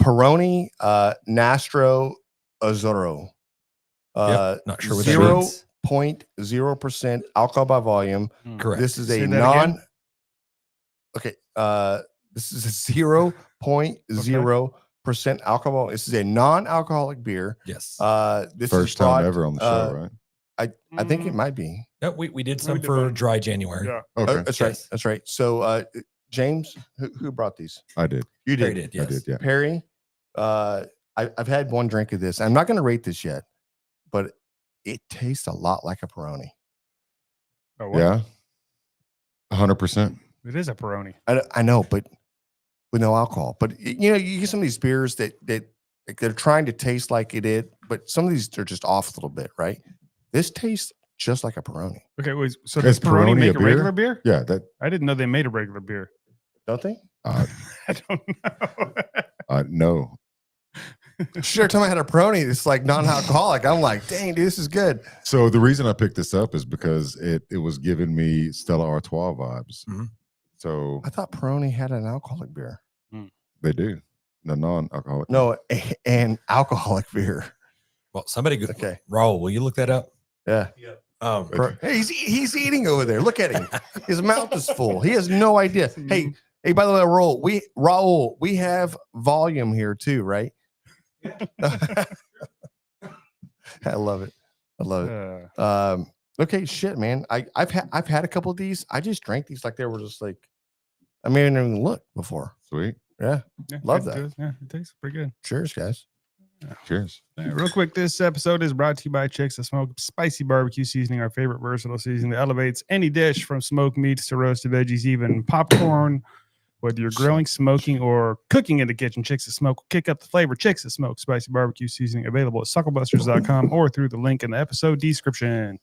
Peroni Nastro Azzurro.
Not sure what that means.
0.0% alcohol by volume.
Correct.
This is
Say
a
that
non.
again.
Okay. This is a 0.0% alcohol. This is a non-alcoholic beer.
Yes.
This
first
is brought,
time ever on the show, right?
I think it might be.
No, we did some
We did
for
one.
dry January.
Yeah.
Okay,
That's
Yes.
right. That's right. So, James, who brought these?
I did.
You
Perry
did.
did. Yes.
I did. Yeah.
Perry, I've had one drink of this. I'm not going to rate this yet, but it tastes a lot like a Peroni.
Oh, what?
Yeah. 100%.
It is a Peroni.
I know, but with no alcohol. But you get some of these beers that like they're trying to taste like it is, but some of these are just off a little bit, right? This tastes just like a Peroni,
Okay, wait, so does
Is
Peroni
Peroni
make
a
a regular beer?
Yeah. That.
I didn't know they made a regular beer.
don't they?
I don't know.
No.
Sure. Every time I had a Peroni, it's like non-alcoholic. I'm like, dang, dude, this is good.
So the reason I picked this up is because it was giving me Stella Artois vibes.
Mhm.
So
I thought Peroni had an alcoholic beer.
they do. The non-alcoholic.
No, an alcoholic beer.
Well, somebody go.
Okay.
Raul, will you look that up?
Yeah. Hey, he's eating over there. Look at him. His mouth is full. He has no idea. Hey, by the way, Raul, we have volume here too, right? I love it. I love it. Okay, shit, man. I've had a couple of these. I just drank these like they were just like I mean, I didn't even look before.
Sweet.
Yeah.
Yeah,
Love
it
that.
does. Yeah, it tastes pretty good.
Cheers, guys.
Cheers.
Real quick, this episode is brought to you by Chicks That Smoke Spicy Barbecue Seasoning, our favorite versatile seasoning that elevates any dish from smoked meats to roasted veggies, even popcorn. Whether you're grilling, smoking, or cooking in the kitchen, Chicks That Smoke will kick up the flavor. Chicks That Smoke Spicy Barbecue Seasoning available at sucklebusters.com or through the link in the episode description.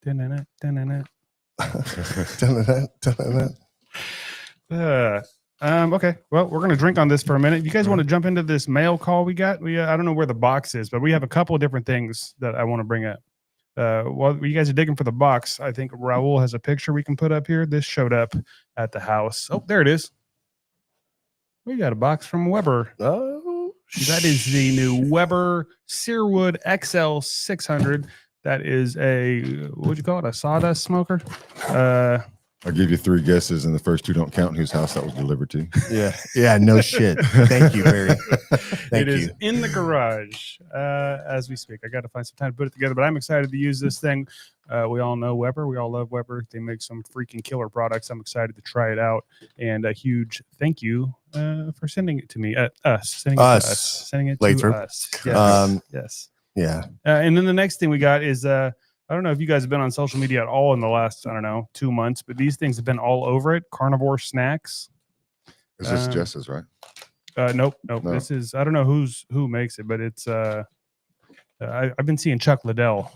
Dun-dun-dun, dun-dun-dun. Okay. Well, we're gonna drink on this for a minute. You guys want to jump into this mail call we got? I don't know where the box is, but we have a couple of different things that I want to bring up. While you guys are digging for the box, I think Raul has a picture we can put up here. This showed up at the house. Oh, there it is. We got a box from Weber.
Oh,
That is the new Weber Searwood XL 600. That is a, what'd you call it? A sawdust smoker?
I'll give you 3 guesses, and the first 2 don't count whose house that was delivered to.
yeah. No shit. Thank you, Barry. Thank
It is
you.
in the garage as we speak. I got to find some time to put it together, but I'm excited to use this thing. We all know Weber. We all love Weber. They make some freaking killer products. I'm excited to try it out. And a huge thank you for sending it to me. Sending it to
Lathrop.
us. Yes. Yes.
Yeah.
And then the next thing we got is I don't know if you guys have been on social media at all in the last, 2 months, but these things have been all over it. Carnivore snacks.
Is this Jess's, right?
Nope.
No.
This is, I don't know who makes it, but it's I've been seeing Chuck Liddell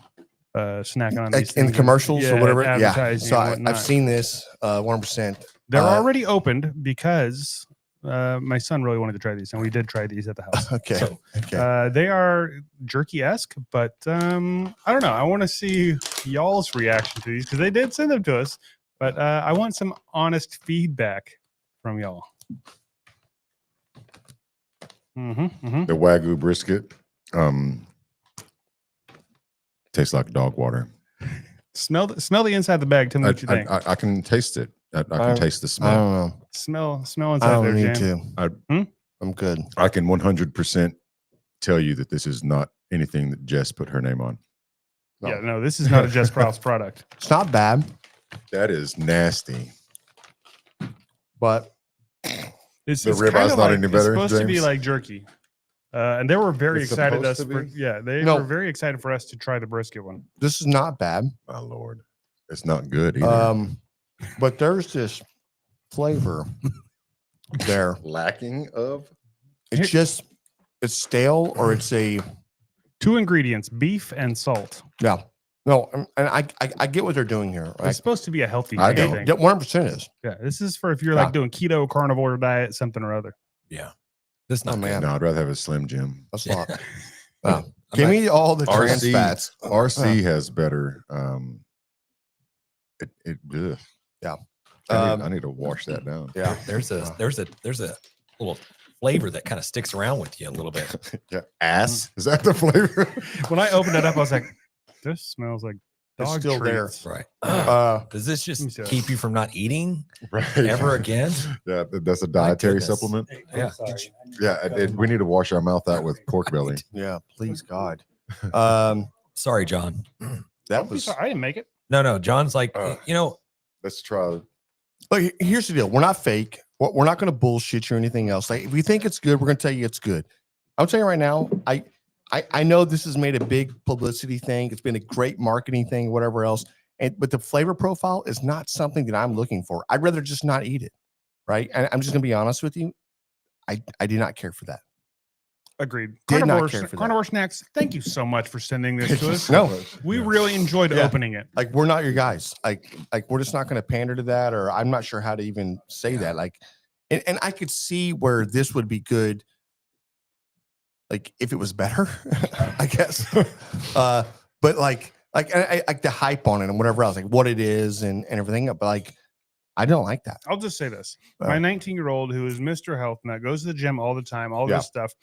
snacking on these
In the
things.
commercials or whatever. Yeah.
advertising
So
and
I've
whatnot.
seen this 100%.
They're already opened because my son really wanted to try these, and we did try these at the house.
Okay.
So,
Okay.
they are jerky-esque, but I don't know. I want to see y'all's reaction to these because they did send them to us, but I want some honest feedback from y'all.
The Wagyu brisket tastes like dog water.
Smell the inside of the bag. Tell me what you think.
I can taste it. I can taste the
I
smell.
don't know.
Smell
I
inside there,
don't need
Jam.
to. I'm good.
I can 100% tell you that this is not anything that Jess put her name on.
No.
Yeah, no, this is not a Jess Prowse product.
It's not bad,
That is nasty.
but
It's
The
it's
ribeye
kind
is
of
not
like,
any better,
It's supposed to be
James?
like jerky, and they were very
It's
excited
supposed
us.
to
For,
be?
yeah, they
No.
were very excited for us to try the brisket one.
this is not bad.
My Lord. It's not good either.
But there's this flavor there.
Lacking of?
It's stale or it's a
2 ingredients: beef and salt.
yeah. No, and I get what they're doing here.
It's
Right?
supposed to be a healthy
I
thing.
know.
I think.
100% is.
Yeah, this is for if you're
Yeah.
like doing keto, carnivore diet, something or other.
Yeah. This
Oh
not
man,
No, I'd rather have a Slim Jim.
that's not. Wow. Give me all the trans
RC
fats.
RC has better. Ugh.
Yeah.
I need to wash that down.
Yeah.
There's a little flavor that kind of sticks around with you a little bit.
Yeah. Ass. Is that the flavor?
When I opened it up, I was like, "This smells like
It's
dog
still there.
treats."
Right.
Does
Does this
Let me
just
see.
keep you from not eating
Right.
ever again?
Yeah, that's a dietary
goodness.
supplement.
Yeah.
Yeah, we need to wash our mouth out with pork belly.
Yeah, please God.
Sorry, John.
That was
I didn't make it.
No. John's like,
Let's try.
Look, here's the deal. We're not fake. We're not going to bullshit you or anything else. Like, if we think it's good, we're going to tell you it's good. I'll tell you right now, I know this has made a big publicity thing. It's been a great marketing thing, whatever else. But the flavor profile is not something that I'm looking for. I'd rather just not eat it. Right. And I'm just going to be honest with you. I did not care for that.
Agreed.
Did not
Carnivore,
care for that.
Carnivore Snacks, thank you so much for sending this to us.
No.
We really enjoyed
Yeah.
opening it.
Like, we're not your guys. Like we're just not going to pander to that, or I'm not sure how to even say that. Like, and I could see where this would be good. Like, if it was better, I guess. But like I like the hype on it and whatever else, like what it is and everything. But like, I don't like that.
I'll just say this. My 19-year-old, who is Mr. Health Nut, goes to the gym all the time, all
Yeah.
this stuff,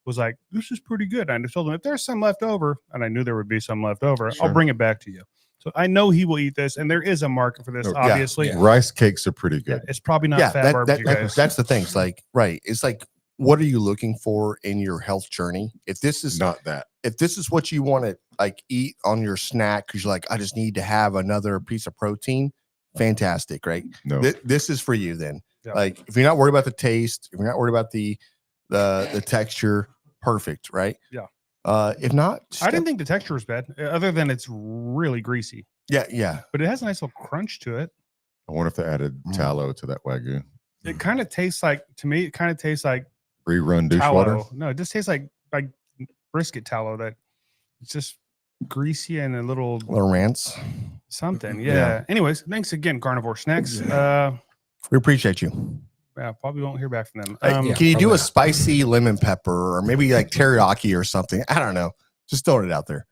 was like, this is pretty good. And I told him, if there's some left over, and I knew there would be some left over,
Sure.
I'll bring it back to you. So I know he will eat this, and there is a market for this,
Oh, yeah.
obviously.
Yeah.
Rice cakes are pretty
Yeah,
good.
it's probably not
Yeah,
fat barbecue, guys.
that's the thing. It's like, right. It's like, what are you looking for in your health journey? If this is
Not that.
if this is what you want to like eat on your snack, because you're like, I just need to have another piece of protein, fantastic, right?
No.
This is for you then.
Yeah.
Like, if you're not worried about the taste, if you're not worried about the texture, perfect, right?
Yeah.
If not,
I didn't think the texture was bad, other than it's really greasy,
yeah.
but it has a nice little crunch to it.
I wonder if they added tallow to that Wagyu.
It kind of tastes like, to me, it kind of tastes like
Rerun dishwater.
tallow. No, it just tastes like brisket tallow. That it's just greasy and a little
Little rants.
something. Yeah.
Yeah.
Anyways, thanks again, Carnivore Snacks.
We appreciate you.
Yeah, probably won't hear back from them.
Hey,
yeah,
can you do
probably
a
not.
spicy lemon pepper or maybe like teriyaki or something? I don't know. Just throwing it out there.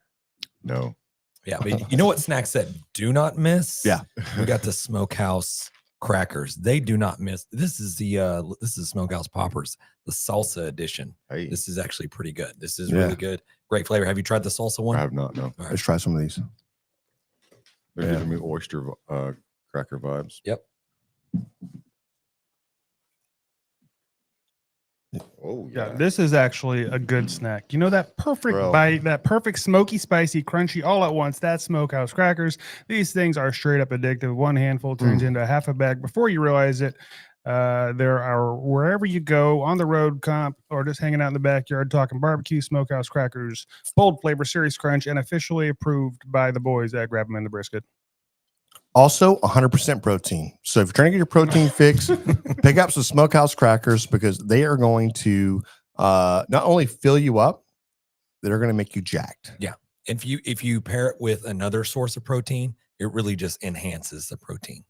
No.
Yeah, but you know what snacks that do not miss?
Yeah.
We got the smokehouse crackers. They do not miss. This is smokehouse poppers, the salsa edition.
Hey,
This is actually pretty good. This is
Yeah.
really good. Great flavor. Have you tried the salsa
I
one?
have not. No.
All right.
Let's try some of these.
They're
Yeah.
giving me oyster cracker vibes.
Yep.
Oh
Yeah, this is actually a good snack. You know, that perfect
Bro.
bite, that perfect smoky, spicy, crunchy all at once. That's smokehouse crackers. These things are straight up addictive. One handful turns into a half a bag before you realize it. There are wherever you go, on the road, comp, or just hanging out in the backyard talking barbecue, smokehouse crackers, bold flavor, serious crunch, and officially approved by the boys at Grab 'em in the Brisket.
Also, 100% protein. So if you're trying to get your protein fix, pick up some smokehouse crackers because they are going to not only fill you up, they're going to make you jacked.
If you pair it with another source of protein, it really just enhances the protein.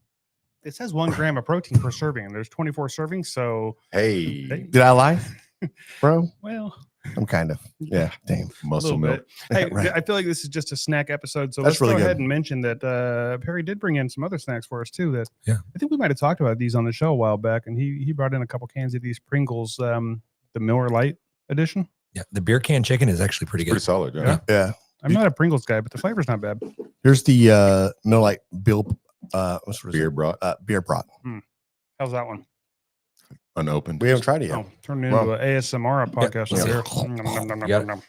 It says 1 gram of protein per serving, and there's 24 servings. So,
Hey,
Did I lie, bro?
well,
I'm kind of. Yeah. Damn.
a
muscle
little
milk.
bit. Hey,
Right.
I feel like this is just a snack episode, so
That's
let's
really
go
good.
ahead and mention that Perry did bring in some other snacks for us too. That
Yeah.
I think we might have talked about these on the show a while back, and he brought in a couple cans of these Pringles, the Miller Lite edition.
Yeah, the beer can chicken is actually pretty
Pretty
good.
solid. Yeah.
Yeah.
Yeah.
I'm not a Pringles guy, but the flavor's not bad.
Here's the Miller Lite Bill. What's
Beer brought
beer brat.
How's that one?
unopened.
We haven't tried it yet.
Oh, turned into
Wow.
an ASMR podcast
Yeah.
over here.
Yeah.
Nom, nom, nom, nom.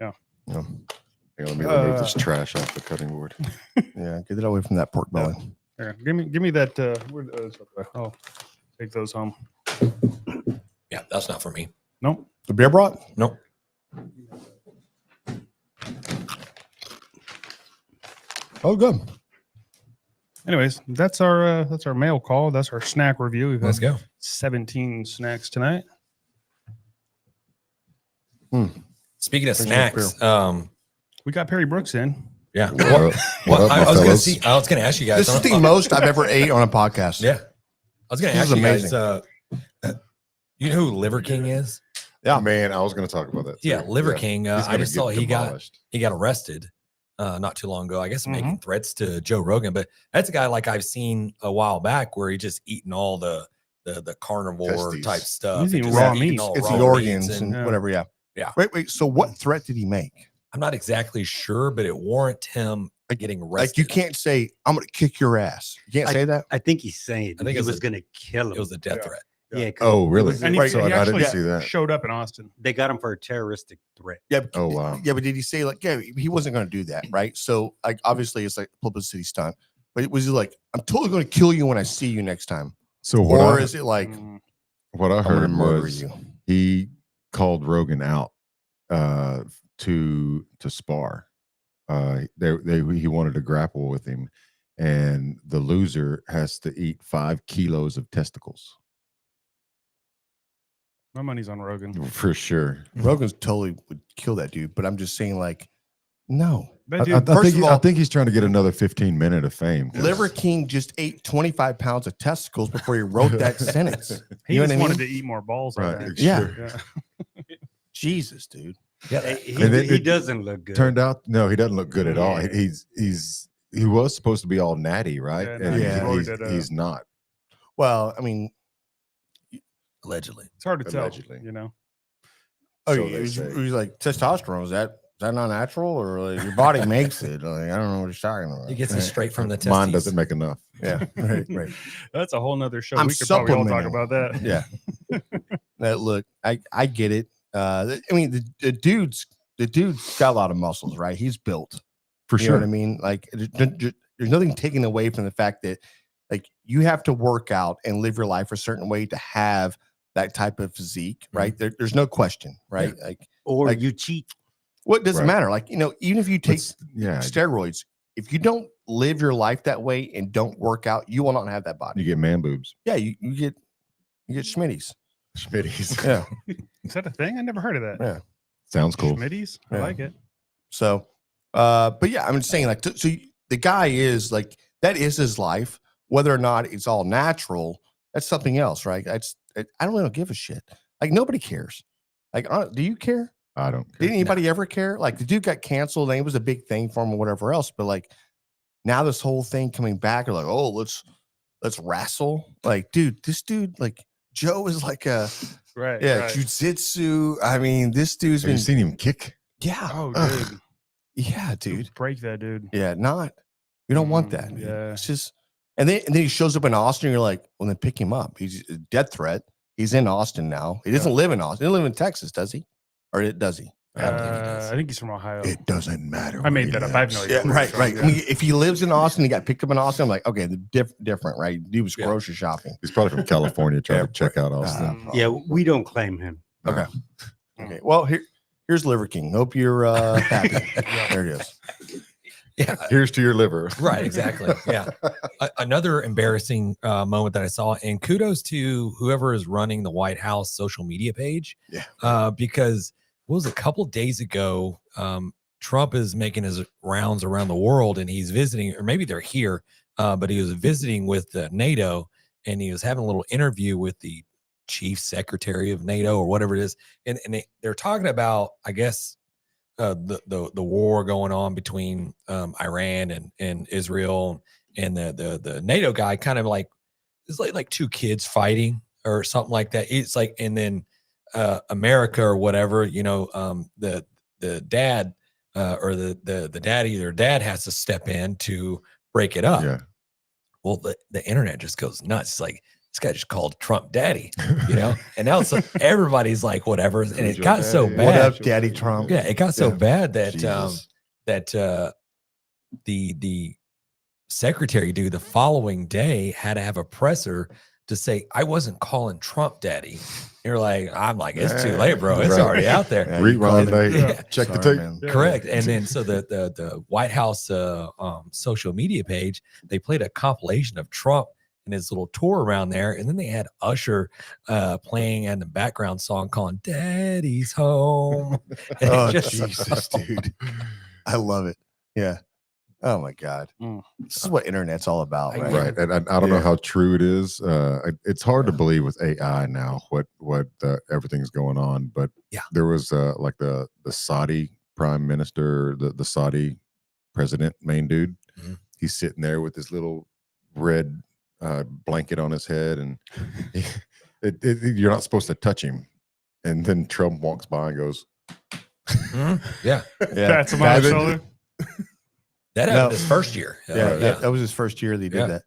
Yeah.
Here, let me remove this trash off the cutting board.
Yeah. Get it away from that pork belly.
Here, give me that. Where those? Oh, take those home.
Yeah, that's not for me.
Nope.
The beer brat?
Nope.
Oh, good.
Anyways, that's our mail call. That's our snack review. We've
Let's
had
go.
17 snacks tonight.
Speaking of
Here's your
snacks,
We got Perry Brooks in.
yeah.
What up,
Well,
my
I was
fellas?
gonna ask you guys.
This is the most I've ever ate on a podcast.
Yeah, I was gonna
This
ask
is
you
amazing.
guys. You know who Liver King is?
Yeah.
Man, I was going to talk about that. Too.
Yeah, Liver King.
He's
I
gonna
just
get
saw he got
demolished.
arrested not too long ago. I guess making
Mm-hmm.
threats to Joe Rogan, but that's a guy like I've seen a while back where he just eating all the carnivore
Testes.
type stuff.
He's
and
eating
just
raw
eating
meat.
all
It's
raw
the organs
meats
and
Yeah.
whatever. Yeah.
Yeah.
Wait. So what threat did he make?
I'm not exactly sure, but it warrant him getting arrested.
Like you can't say, I'm going to kick your ass. You can't say that.
I think he's saying
I think
he
it's
was
a-
going to kill him.
It was a death
Yeah.
threat.
Yeah. 'cause
Oh,
it
really?
was-
And he,
Right,
so
he
I
actually
didn't see that.
showed up in Austin.
They got him for a terroristic threat.
Yeah.
Oh, wow.
Yeah, but did he say like, yeah, he wasn't going to do that, right? So like, obviously, it's like a publicity stunt. But it was like, I'm totally going to kill you when I see you next time,
So
or is it like,
what I
I'm going to
heard
murder
was
you?
he called Rogan out to spar. He wanted to grapple with him, and the loser has to eat 5 kilos of testicles
My money's on Rogan.
for sure.
Rogan's totally would kill that dude. But I'm just saying, like, no.
That
I,
dude,
I
first
think
of
I
all-
think he's trying to get another 15 minutes of fame. 'cause-
Liver King just ate 25 pounds of testicles before he wrote that sentence.
he
You know
just
what I
wanted
mean?
to eat more balls. I
Right,
think.
Yeah.
sure.
Yeah.
Jesus, dude.
Yeah.
He,
And then
he
it
doesn't look good.
Turned out, no, he doesn't look good at all.
Yeah.
He was supposed to be all natty, right?
Yeah,
And
no,
he's,
he's
roided up.
he's not.
Well, I mean,
Allegedly.
It's hard to tell.
Allegedly.
You know.
oh,
So
it
they
was,
say.
it was like testosterone. Is that not natural, or like your body makes it? Like, I don't know what you're talking about.
He gets it
Right.
straight from the testes.
Mine doesn't make enough.
Yeah, right, right.
That's a whole nother show.
I'm
We could probably all talk
supplementing.
about that.
Yeah. Look, I get it. I mean, the dude's got a lot of muscles, right? He's built.
For
You know what I mean? Like, there's nothing taken away from the fact that, like, you have to work out and live your life a certain way to have that type of physique, right? There's no question, right? Like,
or
like-
you cheat.
what doesn't
Right.
matter? Like, you know, even if you take
Yeah,
steroids, if you don't live your life that way and don't work out, you will not have that body.
you get man boobs.
Yeah, you get schmitties.
Schmitties.
Yeah.
Is that a thing? I never heard of that.
Yeah.
Sounds cool.
Schmitties? I
Yeah.
like it.
So, but yeah, I'm just saying, like, so the guy is like, that is his life. Whether or not it's all natural, that's something else, right? I don't really give a shit. Like, nobody cares. Like, do you care?
I don't care.
Did anybody ever care? Like, the dude got canceled and it was a big thing for him or whatever else. But like, now this whole thing coming back, they're like, oh, let's wrestle. Like, dude, this dude, like, Joe is like a
Right.
yeah,
right.
jujitsu. I mean, this dude's
Have you
been
seen him kick?
yeah,
Oh,
Ugh.
dude.
yeah, dude.
Break that dude.
Yeah, not. You don't want that. dude.
Yeah.
It's just, and then he shows up in Austin. And you're like, well, then pick him up. He's a death threat. He's in Austin now. He doesn't live in Austin. He doesn't live in Texas, does he? Or does he?
I don't think he does.
I think he's from Ohio.
It doesn't matter.
I
where
made
he
that up. I have no
lives.
idea.
Yeah,
where
right,
he's from,
right.
yeah.
I mean, if he lives in Austin, he got picked up in Austin. I'm like, okay, the different, right? He was
Yeah.
grocery shopping.
He's probably from California trying
Yeah,
to check out Austin.
Yeah, we don't claim him.
Okay. Okay. Well, here's Liver King. Hope you're happy. There it is.
Yeah.
Here's to your liver.
Right, exactly. Yeah. Another embarrassing moment that I saw, and kudos to whoever is running the White House social media page.
Yeah.
Because what was it, a couple days ago, Trump is making his rounds around the world and he's visiting, or maybe they're here, but he was visiting with NATO and he was having a little interview with the chief secretary of NATO or whatever it is. And they're talking about, I guess, the war going on between Iran and Israel, and the NATO guy kind of like, it's like two kids fighting or something like that. It's like, and then America or whatever, you know, the dad or the daddy, their dad has to step in to break it up.
Yeah.
Well, the internet just goes nuts. It's like, this guy just called Trump daddy, you know, and now it's like, everybody's like, whatever. And it
Your
got so
daddy.
bad.
What up, Daddy Trump?
Yeah, it got so
Yeah.
bad that
Jesus.
the secretary dude the following day had to have a presser to say, I wasn't calling Trump daddy. You're like, I'm like, it's too late, bro. It's
Right.
already out there.
Yeah, you
Rerun
called
day.
him.
Yeah.
Check the
Sorry,
tape.
man.
Yeah.
Correct. And then so the White House social media page, they played a compilation of Trump and his little tour around there. And then they had Usher playing in the background song calling Daddy's Home. And it
Oh,
just-
Jesus, dude. I love it. Yeah. Oh my God.
Mm.
This is what internet's all about, right?
Right. And I don't know
Yeah.
how true it is. It's hard to believe with AI now what everything's going on. But there was like the Saudi prime minister, the Saudi president, main dude.
Mhm.
He's sitting there with this little red blanket on his head, and you're not supposed to touch him. And then Trump walks by and goes,
Mhm. Yeah.
Pats him on the shoulder.
That
No.
happened his first year.
Yeah, that was his first year that he did
Yeah.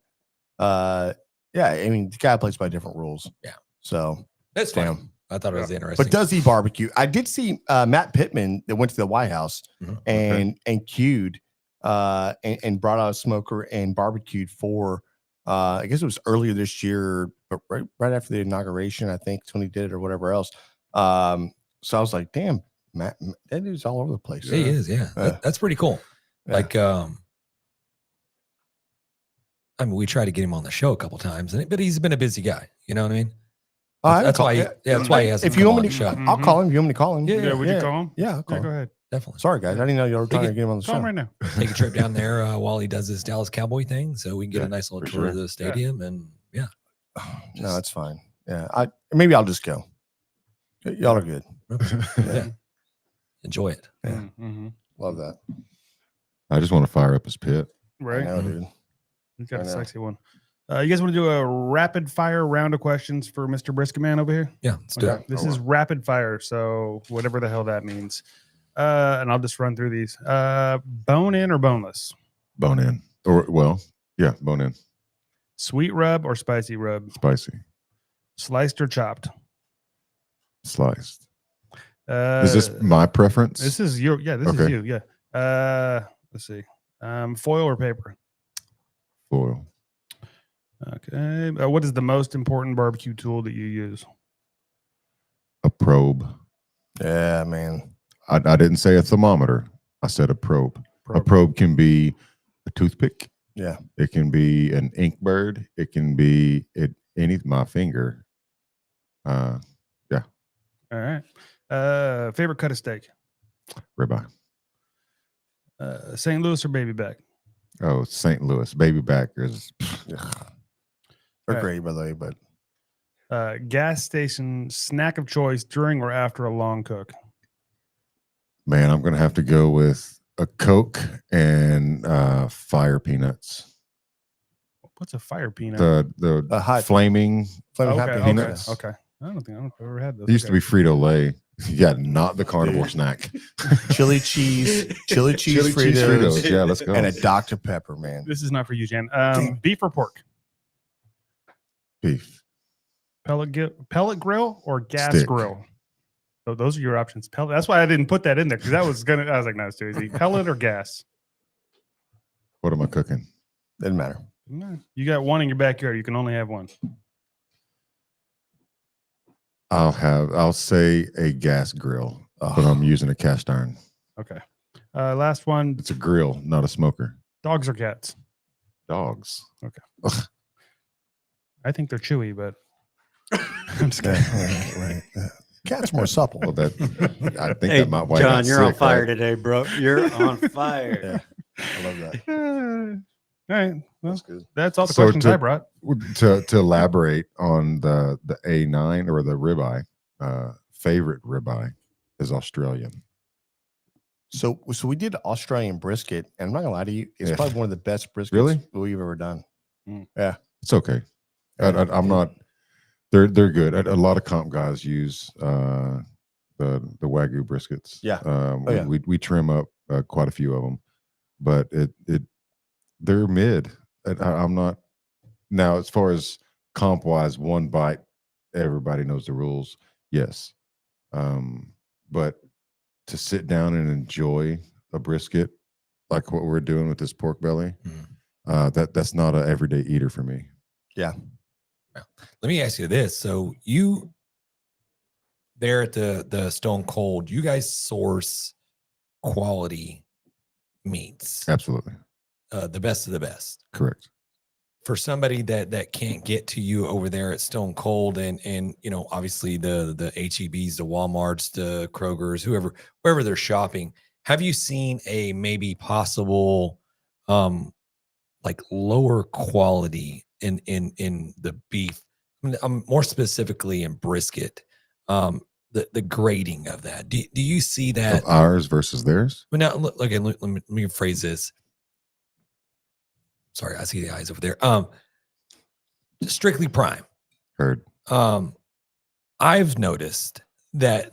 that. Yeah, I mean, the guy plays by different rules.
Yeah.
So
That's
damn.
fun. I thought it was interesting.
But does he barbecue? I did see Matt Pittman that went to the White House
Mhm.
and queued and brought out a smoker and barbecued for I guess it was earlier this year, but right after the inauguration, I think, is when he did it or whatever else. So I was like, damn, Matt, that dude's all over the place.
He is, yeah. That's pretty cool.
Yeah.
Like, I mean, we tried to get him on the show a couple times, but he's been a busy guy. You know what I mean? That's why. That's why he hasn't.
If you
come
want
on
me
the
to,
show.
I'll call him. You want me to call him?
Yeah, would you call him?
Yeah, I'll call
Yeah, go
him.
ahead.
Definitely.
Sorry, guys. I didn't know you were trying to
Take
get him on the
Call him
show.
right now.
Take a trip down there while he does his Dallas Cowboy thing, so we can get
Yeah,
a nice little
for
tour of
sure.
the stadium. And yeah,
No, that's fine. Yeah, maybe I'll just go. Y'all are good.
yeah. Enjoy it.
Yeah.
Mm-hmm.
Love that.
I just want to fire up his pit.
Right.
I know, dude.
He's got
I
a
know.
sexy one. You guys want to do a rapid fire round of questions for Mr. Brisketman over here?
Yeah, let's do it.
This is rapid fire, so whatever the hell that means. And I'll just run through these. Bone in or boneless?
Bone in. Or, well, yeah, bone in.
Sweet rub or spicy rub?
Spicy.
Sliced or chopped?
Sliced.
Uh,
Is this my preference?
This is your. Yeah, this is
Okay.
you. Yeah. Let's see. Foil or paper?
Foil.
Okay. What is the most important barbecue tool that you use?
A probe.
Yeah, man.
I didn't say a thermometer. I said a probe. A probe can be a toothpick.
Yeah.
It can be an ink bird. It can be my finger.
All right. Favorite cut of steak?
Ribeye.
St. Louis or baby back?
Oh, St. Louis. Baby back is
They're
Right.
great, by the way, but
Gas station snack of choice during or after a long cook?
man, I'm gonna have to go with a Coke and fire peanuts.
What's a fire peanut?
A hot
flaming.
Flaming
okay,
Hot
okay,
Peanuts.
okay. I don't think I've ever had those.
It used to be Frito Lay. Yeah, not the carnivore
Dude.
snack.
chili cheese Fritos,
Fritos. Yeah, let's go.
and a Dr. Pepper, man.
This is not for you, Jan. Beef or pork?
Beef.
Pellet grill or gas
Stick.
grill? So those are your options. Pellet. That's why I didn't put that in there because I was like, no, it's too easy. Pellet or gas?
What am I cooking?
Doesn't matter.
No, you got one in your backyard. You can only have one.
I'll say a gas grill, but I'm using a cast iron.
Okay. Last one.
It's a grill, not a smoker.
Dogs or cats?
Dogs.
I think they're chewy, but I'm just kidding.
Right. Cat's more supple.
Well, that I think
Hey,
that might wipe
John,
out
you're on
sick,
fire
right?
today, bro. You're on fire.
I love that.
All right. Well,
That's good.
that's all the
So
questions I brought.
To elaborate on the A9 or the ribeye, favorite ribeye is Australian.
So we did Australian brisket, and I'm not gonna lie to you, it's
Yeah.
probably one of the best briskets
Really?
we've ever done.
It's okay. I'm not. They're good. A lot of comp guys use the Wagyu briskets.
Yeah.
We,
yeah.
we trim up quite a few of them, but they're mid. I'm not now as far as comp wise. One bite, everybody knows the rules. Yes, but to sit down and enjoy a brisket like what we're doing with this pork belly, that's not an everyday eater for me.
Yeah.
Let me ask you this. So you there at the Stone Cold, you guys source quality meats,
Absolutely
the best of the best.
correct.
For somebody that can't get to you over there at Stone Cold and you know, obviously the HEBs, the Walmarts, the Krogers, wherever they're shopping, have you seen a maybe possible like lower quality in the beef. I'm more specifically in brisket. The grading of that. Do you see that?
Of ours versus theirs?
Well, now look, again, let me phrase this. Sorry, I see the eyes over there. Strictly prime.
Heard.
I've noticed that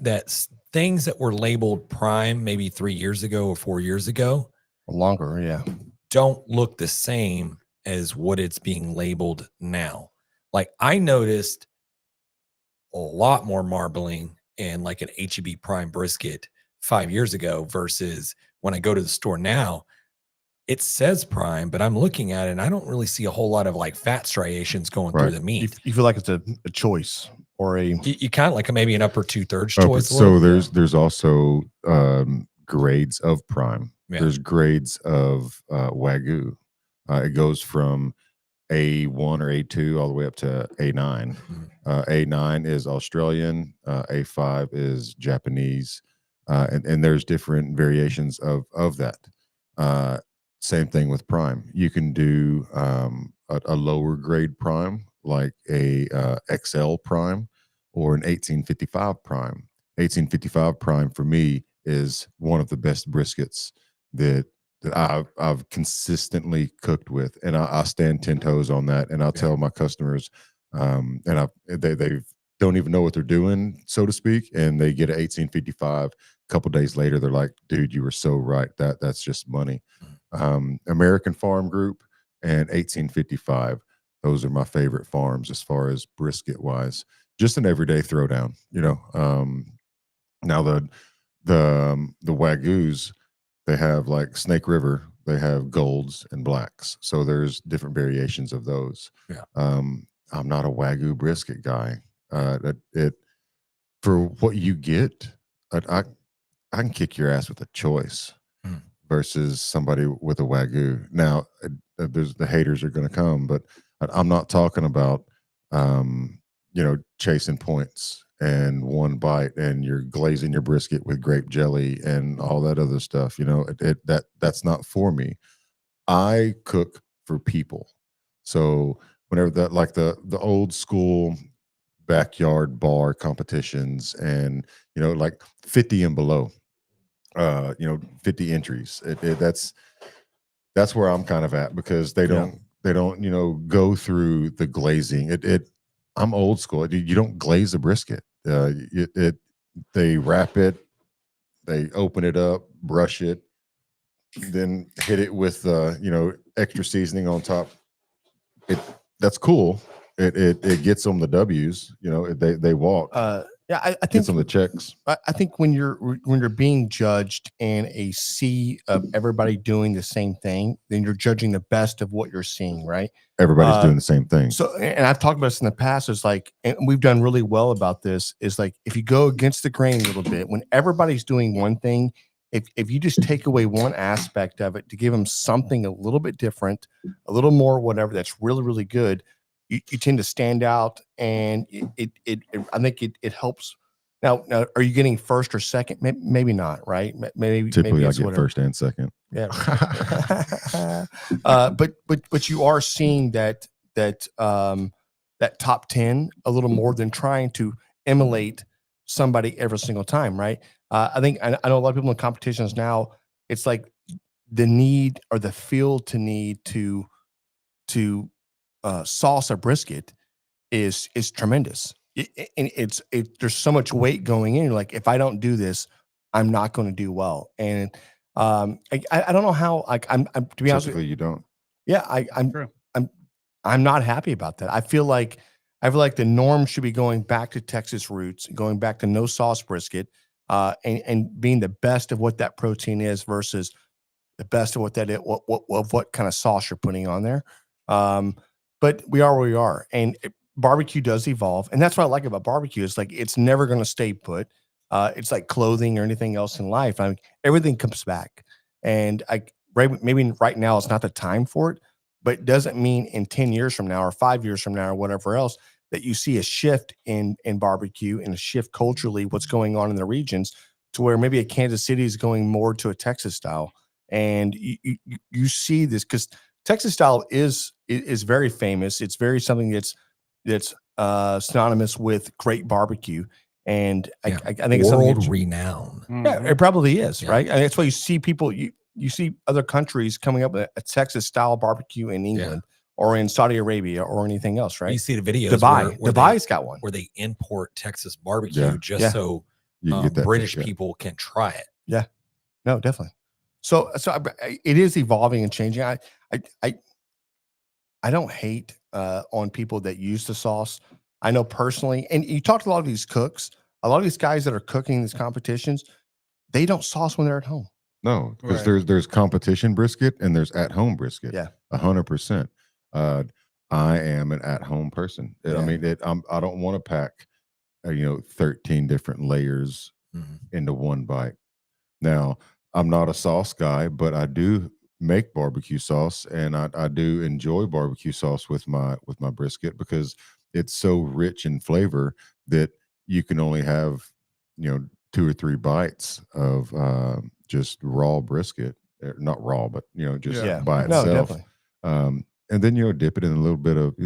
things that were labeled prime maybe 3 years ago or 4 years ago
Longer, yeah.
don't look the same as what it's being labeled now. Like I noticed a lot more marbling in like an HEB prime brisket 5 years ago versus when I go to the store now. It says prime, but I'm looking at it and I don't really see a whole lot of like fat striations going through
Right.
the meat.
You feel like it's a choice or a
You kind of like maybe an upper 2/3
Oh, but
choice.
so
look.
there's also grades of prime.
Yeah.
There's grades of Wagyu. It goes from A1 or A2 all the way up to A9.
Mhm.
A9 is Australian. A5 is Japanese. And there's different variations of that. Same thing with prime. You can do a lower grade prime, like a XL prime or an 1855 prime. 1855 prime for me is one of the best briskets that I've consistently cooked with, and I stand 10 toes on that. And I'll tell my customers, and they don't even know what they're doing, so to speak, and they get an 1855. A couple days later, they're like, "Dude, you were so right. That's just money." American Farm Group and 1855. Those are my favorite farms as far as brisket wise. Just an everyday throwdown, you know. Now the Wagyus, they have like Snake River, they have golds and blacks. So there's different variations of those.
Yeah.
I'm not a Wagyu brisket guy. It for what you get, I can kick your ass with a choice versus somebody with a Wagyu. Now, there's the haters are going to come, but I'm not talking about chasing points and one bite and you're glazing your brisket with grape jelly and all that other stuff. That's not for me. I cook for people. So whenever that, like the old school backyard bar competitions and like 50 and below, 50 entries, that's where I'm kind of at, because they don't go through the glazing. I'm old school. You don't glaze a brisket. They wrap it, they open it up, brush it, then hit it with extra seasoning on top. That's cool. It gets them the W's. They walk.
I think
Gets them the checks.
I think when you're being judged in a sea of everybody doing the same thing, then you're judging the best of what you're seeing, right?
Everybody's doing the same thing.
So, and I've talked about this in the past. It's like, and we've done really well about this. Is like, if you go against the grain a little bit, when everybody's doing one thing, if you just take away one aspect of it to give them something a little bit different, a little more, whatever, that's really, really good, you tend to stand out, and I think it helps. Now, are you getting first or second? Maybe not, right? Maybe
Typically, I
it's
get
whatever.
first and second.
Yeah. But you are seeing that top 10 a little more than trying to emulate somebody every single time, right? I think I know a lot of people in competitions now. It's like the need or the feel to need to sauce a brisket is tremendous. There's so much weight going in. Like, if I don't do this, I'm not going to do well. And I don't know how. Like, I'm to be honest with you,
You don't.
yeah, I'm not happy about that. I feel like the norm should be going back to Texas roots, going back to no sauce brisket, and being the best of what that protein is versus the best of what that is, what kind of sauce you're putting on there. But we are where we are, and barbecue does evolve, and that's what I like about barbecue. It's like, it's never going to stay put. It's like clothing or anything else in life. I mean, everything comes back, and maybe right now it's not the time for it, but it doesn't mean in 10 years from now or 5 years from now or whatever else that you see a shift in barbecue and a shift culturally, what's going on in the regions, to where maybe a Kansas City is going more to a Texas style, And you see this because Texas style is very famous. It's very something that's synonymous with great barbecue. And
Yeah.
I think it's something
World
that
renowned.
yeah, it probably is,
Yeah.
right? And that's why you see people, you see other countries coming up with a Texas style barbecue in England or in Saudi Arabia or anything else, right?
You see the videos
Dubai,
where
Dubai's got one.
where they import Texas barbecue
Yeah.
just so
You can get that
British
yeah.
people can try it.
Yeah, no, definitely. So it is evolving and changing. I don't hate on people that use the sauce. I know personally, and you talk to a lot of these cooks, a lot of these guys that are cooking these competitions, they don't sauce when they're at home.
No, because
Right.
there's competition brisket and there's at home brisket.
Yeah.
100%. I am an at home person. I
Yeah.
mean, I don't want to pack, 13 different layers
Mhm.
into one bite. Now, I'm not a sauce guy, but I do make barbecue sauce, and I do enjoy barbecue sauce with my brisket because it's so rich in flavor that you can only have 2 or 3 bites of just raw brisket. Not raw, but just
Yeah.
by
No,
itself.
definitely.
And then dip it in a little bit of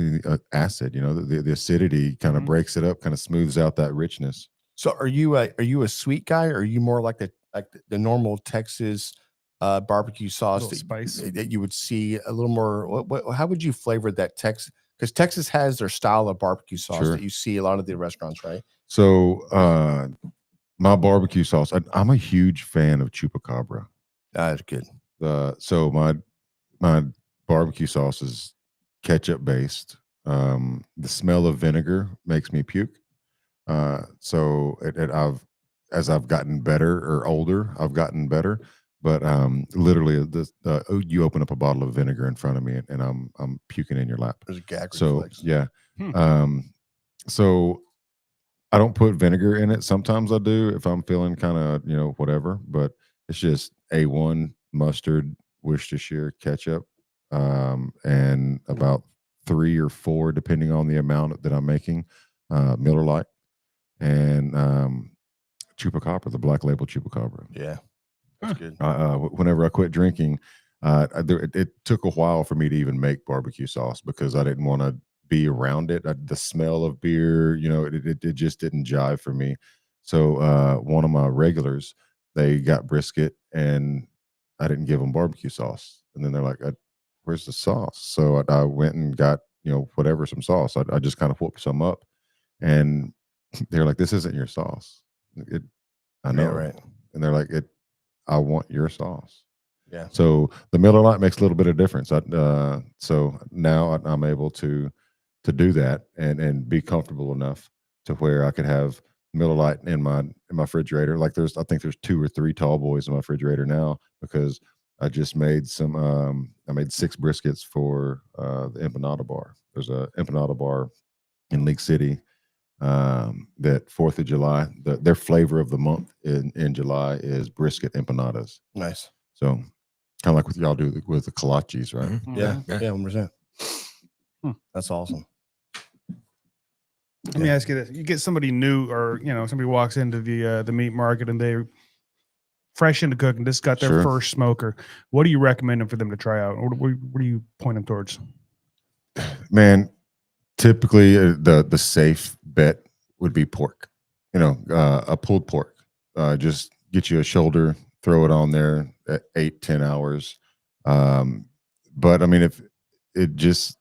acid. The acidity kind of
Mhm.
breaks it up, kind of smooths out that richness.
So are you a sweet guy, or are you more like the normal Texas barbecue sauce
Little spice.
that you would see a little more? How would you flavor that Texas? Because Texas has their style of barbecue sauce
Sure.
that you see a lot of the restaurants, right?
So my barbecue sauce, I'm a huge fan of chupacabra.
That's good.
So my barbecue sauce is ketchup based. The smell of vinegar makes me puke. So as I've gotten better or older, I've gotten better. But literally, you open up a bottle of vinegar in front of me, and I'm puking in your lap.
There's a gag
So
reflex.
yeah.
Hmm.
So I don't put vinegar in it. Sometimes I do if I'm feeling kind of whatever. But it's just A1 mustard, Worcestershire, ketchup, and about 3 or 4, depending on the amount that I'm making, Miller Lite, and chupacabra, the black label chupacabra.
Yeah, that's good.
Whenever I quit drinking, it took a while for me to even make barbecue sauce because I didn't want to be around it. The smell of beer, it just didn't jive for me. So one of my regulars, they got brisket, and I didn't give them barbecue sauce. And then they're like, "Where's the sauce?" So I went and got whatever, some sauce. I just kind of whooped some up, and they're like, "This isn't your sauce." I know,
Yeah, right.
And they're like, I want your sauce.
Yeah.
So the Miller Lite makes a little bit of difference. So now I'm able to do that and be comfortable enough to where I could have Miller Lite in my refrigerator. Like I think there's 2 or 3 tall boys in my refrigerator now because I just made some. I made 6 briskets for the empanada bar. There's a empanada bar in League City. That 4th of July, their flavor of the month in July is brisket empanadas.
Nice.
So kind of like what y'all do with the kolaches, right?
Mhm.
Yeah.
Yeah.
Yeah. 100%.
Hmm.
That's awesome.
Let me ask you this: you get somebody new, or somebody walks into the meat market and they're fresh into cooking, just got their
Sure.
first smoker. What do you recommend for them to try out? What do you point them towards?
Man, typically the safe bet would be pork. A pulled pork. Just get you a shoulder, throw it on there at 8-10 hours. But I mean, if it just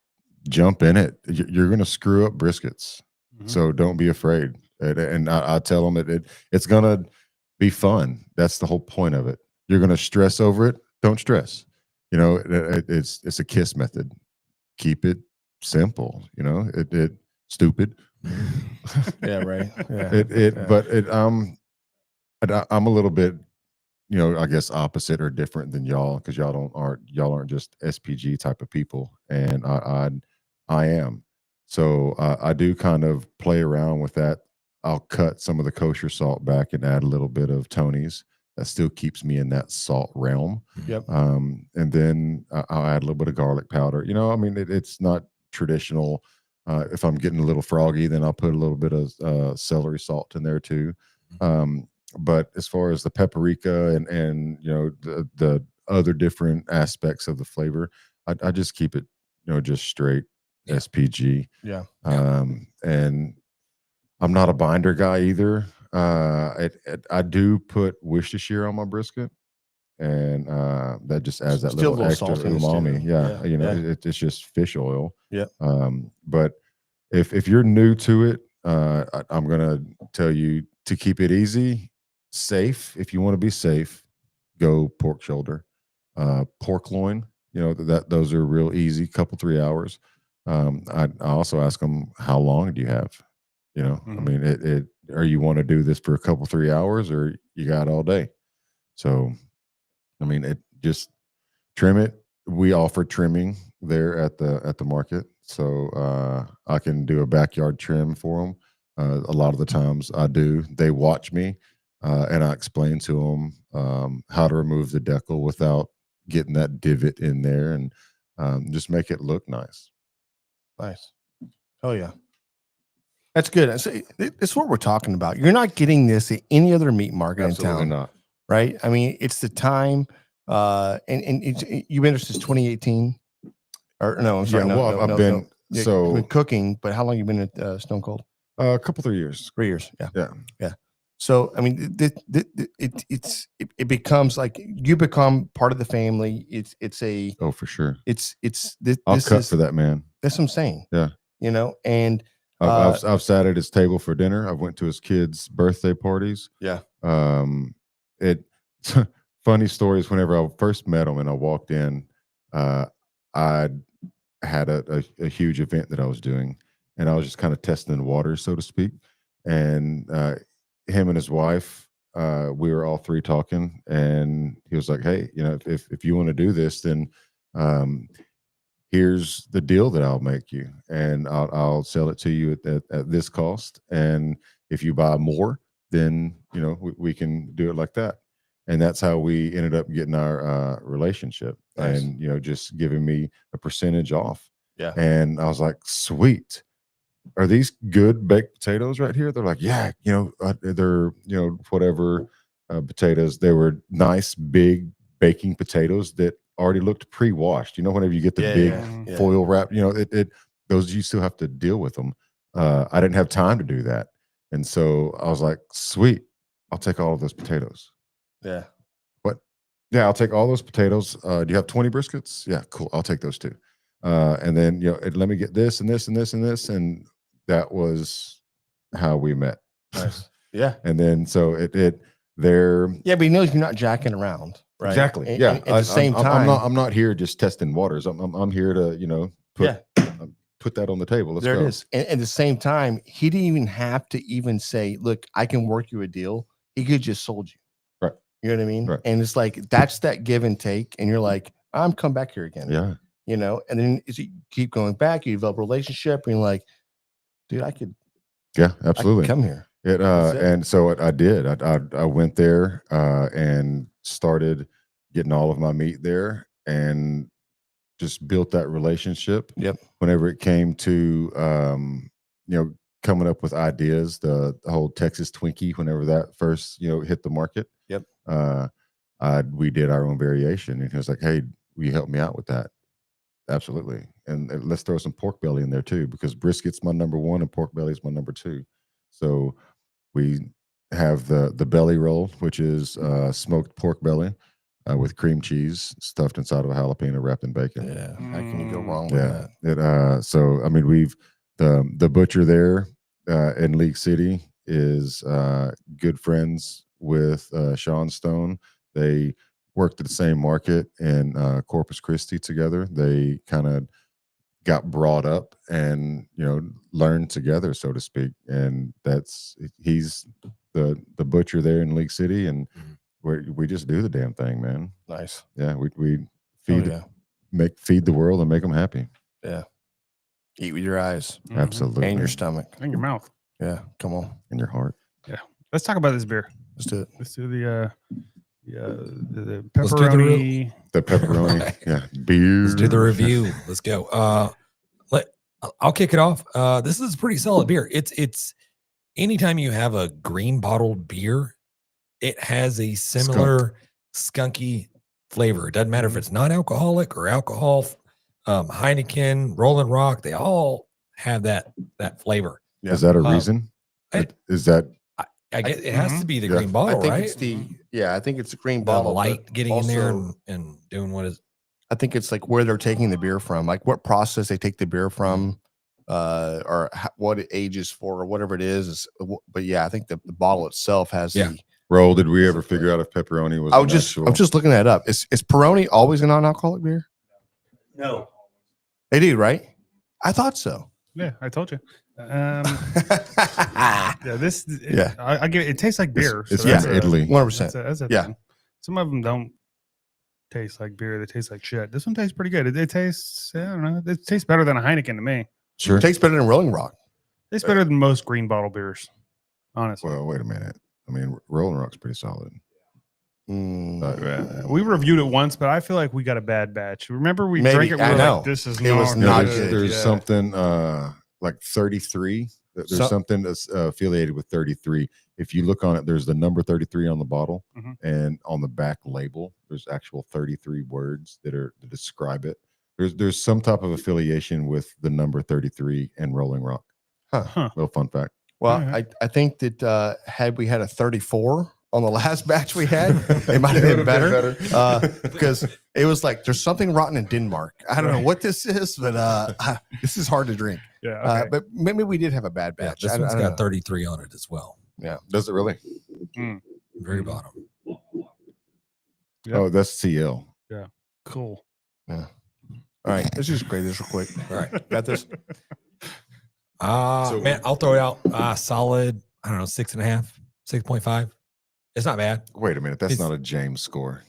jump in it, you're going to screw up briskets.
Mhm.
So don't be afraid. And I tell them it's going to be fun. That's the whole point of it. You're going to stress over it. Don't stress. It's a KISS method. Keep it simple. It stupid.
Yeah. Right. Yeah.
But I'm a little bit, I guess opposite or different than y'all because y'all aren't just SPG type of people, and I am. So I do kind of play around with that. I'll cut some of the kosher salt back and add a little bit of Tony's. That still keeps me in that salt realm.
Yep.
And then I'll add a little bit of garlic powder. I mean, it's not traditional. If I'm getting a little froggy, then I'll put a little bit of celery salt in there too. But as far as the paprika and the other different aspects of the flavor. I just keep it, just straight SPG.
Yeah.
And I'm not a binder guy either. I do put Worcestershire on my brisket, and that just adds that
Still a
little
little
extra
saltiness to
umami.
it.
Yeah,
Yeah.
it's just fish oil.
Yeah.
But if you're new to it, I'm gonna tell you to keep it easy, safe. If you want to be safe, go pork shoulder, pork loin. Those are real easy, couple 3 hours. I also ask them, how long do you have? I mean, or you want to do this for a couple 3 hours, or you got all day. So, I mean, it just trim it. We offer trimming there at the market, so I can do a backyard trim for them. A lot of the times I do. They watch me, and I explain to them how to remove the decal without getting that divot in there, and just make it look nice.
Nice. Oh yeah. That's good. It's what we're talking about. You're not getting this at any other meat market
Absolutely
in town,
not.
right? I mean, it's the time. And you've been there since 2018, or no? I'm sorry.
Yeah, well, I've been
Yeah,
so
you've been cooking, but how long you been at Stone Cold?
a couple 3 years.
3 years. Yeah.
Yeah.
So I mean, it becomes like you become part of the family.
Oh, for sure.
I'll
cut for that, man.
That's what I'm saying.
Yeah.
And
I've sat at his table for dinner. I've went to his kids' birthday parties.
yeah.
It funny stories. Whenever I first met him and I walked in, I had a huge event that I was doing, and I was just kind of testing the water, so to speak. And him and his wife, we were all three talking, and he was like, "Hey, if you want to do this, then here's the deal that I'll make you, and I'll sell it to you at this cost. And if you buy more, then we can do it like that." And that's how we ended up getting our relationship.
Nice.
And just giving me a percentage off.
Yeah.
And I was like, sweet. Are these good baked potatoes right here? They're like, yeah, they're whatever potatoes. They were nice big baking potatoes that already looked pre-washed. Whenever you get the big foil wrap, those, you still have to deal with them. I didn't have time to do that, and so I was like, sweet, I'll take all of those potatoes.
Yeah.
What? Yeah, I'll take all those potatoes. Do you have 20 briskets? Yeah, cool. I'll take those too. And then let me get this and this and this and this, and that was how we met.
Nice. Yeah.
And then so they're
but he knows you're not jacking around, right?
exactly.
And,
Yeah.
and at the same time,
I'm not here just testing waters. I'm here to put that on the table. Let's
there
go.
it is. And at the same time, he didn't even have to even say, "Look, I can work you a deal." He could just sold you.
Right.
You know what I mean?
Right.
And it's like that's that give and take, and you're like, "I'm come back here again."
Yeah.
And then as you keep going back, you develop a relationship, and you're like, "Dude, I could
Absolutely
come here."
And so I did. I went there and started getting all of my meat there, and just built that relationship.
Yep.
Whenever it came to coming up with ideas, the whole Texas Twinkie, whenever that first hit the market.
Yep.
We did our own variation, and he was like, "Hey, will you help me out with that?" Absolutely. And let's throw some pork belly in there too, because brisket's my number one and pork belly is my number two. So we have the belly roll, which is smoked pork belly with cream cheese stuffed inside of a jalapeno wrapped in bacon.
Yeah. How can you go wrong with that?
So I mean, we've the butcher there in League City is good friends with Sean Stone. They worked at the same market in Corpus Christi together. They kind of got brought up and learned together, so to speak. And he's the butcher there in League City, and we just do the damn thing, man.
Nice.
Yeah, we feed the world and make them happy.
Yeah. Eat with your eyes.
Absolutely.
And your stomach.
And your mouth.
Yeah. Come on.
And your heart.
Yeah. Let's talk about this beer.
Let's do it.
Let's do the
Let's do the
pepperoni.
The pepperoni. Yeah. Beer.
Let's do the review. Let's go. I'll kick it off. This is a pretty solid beer. It's anytime you have a green bottled beer, it has a similar skunky flavor. It doesn't matter if it's non-alcoholic or alcohol. Heineken, Rolling Rock, they all have that flavor.
Yeah.
Is that a
Um,
reason?
I-
Is that
I guess it has to be the
Yeah.
green
I
bottle,
think
right?
it's I think it's the green
The
bottle. but
light getting in there
also,
and doing what is.
I think it's like where they're taking the beer from, like what process they take the beer from, or what it ages for, or whatever it is. But yeah, I think the bottle itself has
Yeah.
the.
Roll? Did we ever figure out if pepperoni was?
I'm just looking that up. Is Peroni always a non-alcoholic beer?
No.
They do, right? I thought so.
Yeah, I told you.
Yeah,
Yeah, I get it. It tastes like beer.
It's
so that's
from
a-
Italy.
100%.
That's a
Yeah.
thing. Some of them don't taste like beer. They taste like shit. This one tastes pretty good. It tastes, I don't know. It tastes better than a Heineken to me.
Sure.
It tastes better than Rolling Rock.
It tastes better than most green bottle beers, honestly.
Well, wait a minute. I mean, Rolling Rock's pretty solid.
We reviewed it once, but I feel like we got a bad batch. Remember, we
Maybe.
drank it. We
I
were
know.
like, "This is
It was
not
not
good."
good.
There's
Yeah.
something like 33. There's
So-
something that's affiliated with 33. If you look on it, there's the number 33 on the bottle,
Mhm.
and on the back label, there's actual 33 words that describe it. There's some type of affiliation with the number 33 and Rolling Rock.
Huh.
Little fun fact.
Well,
Alright.
I think that had we had a 34 on the last batch we had, it might have been better. Because it was like there's something rotten in Denmark. I don't know what this is, but this is hard to drink.
Yeah. Okay.
But maybe we did have a bad
Yeah,
batch.
this
I
one's
don't
got
know.
33 on it as well.
Yeah.
Does it really?
Very bottom.
Yep.
Oh, that's CL.
Cool.
All right. Let's just grade this real quick.
All right.
Got this?
So-
Man, I'll throw it out solid, I don't know, 6.5, 6.5. It's not bad.
Wait a minute. That's
It's-
not a James score.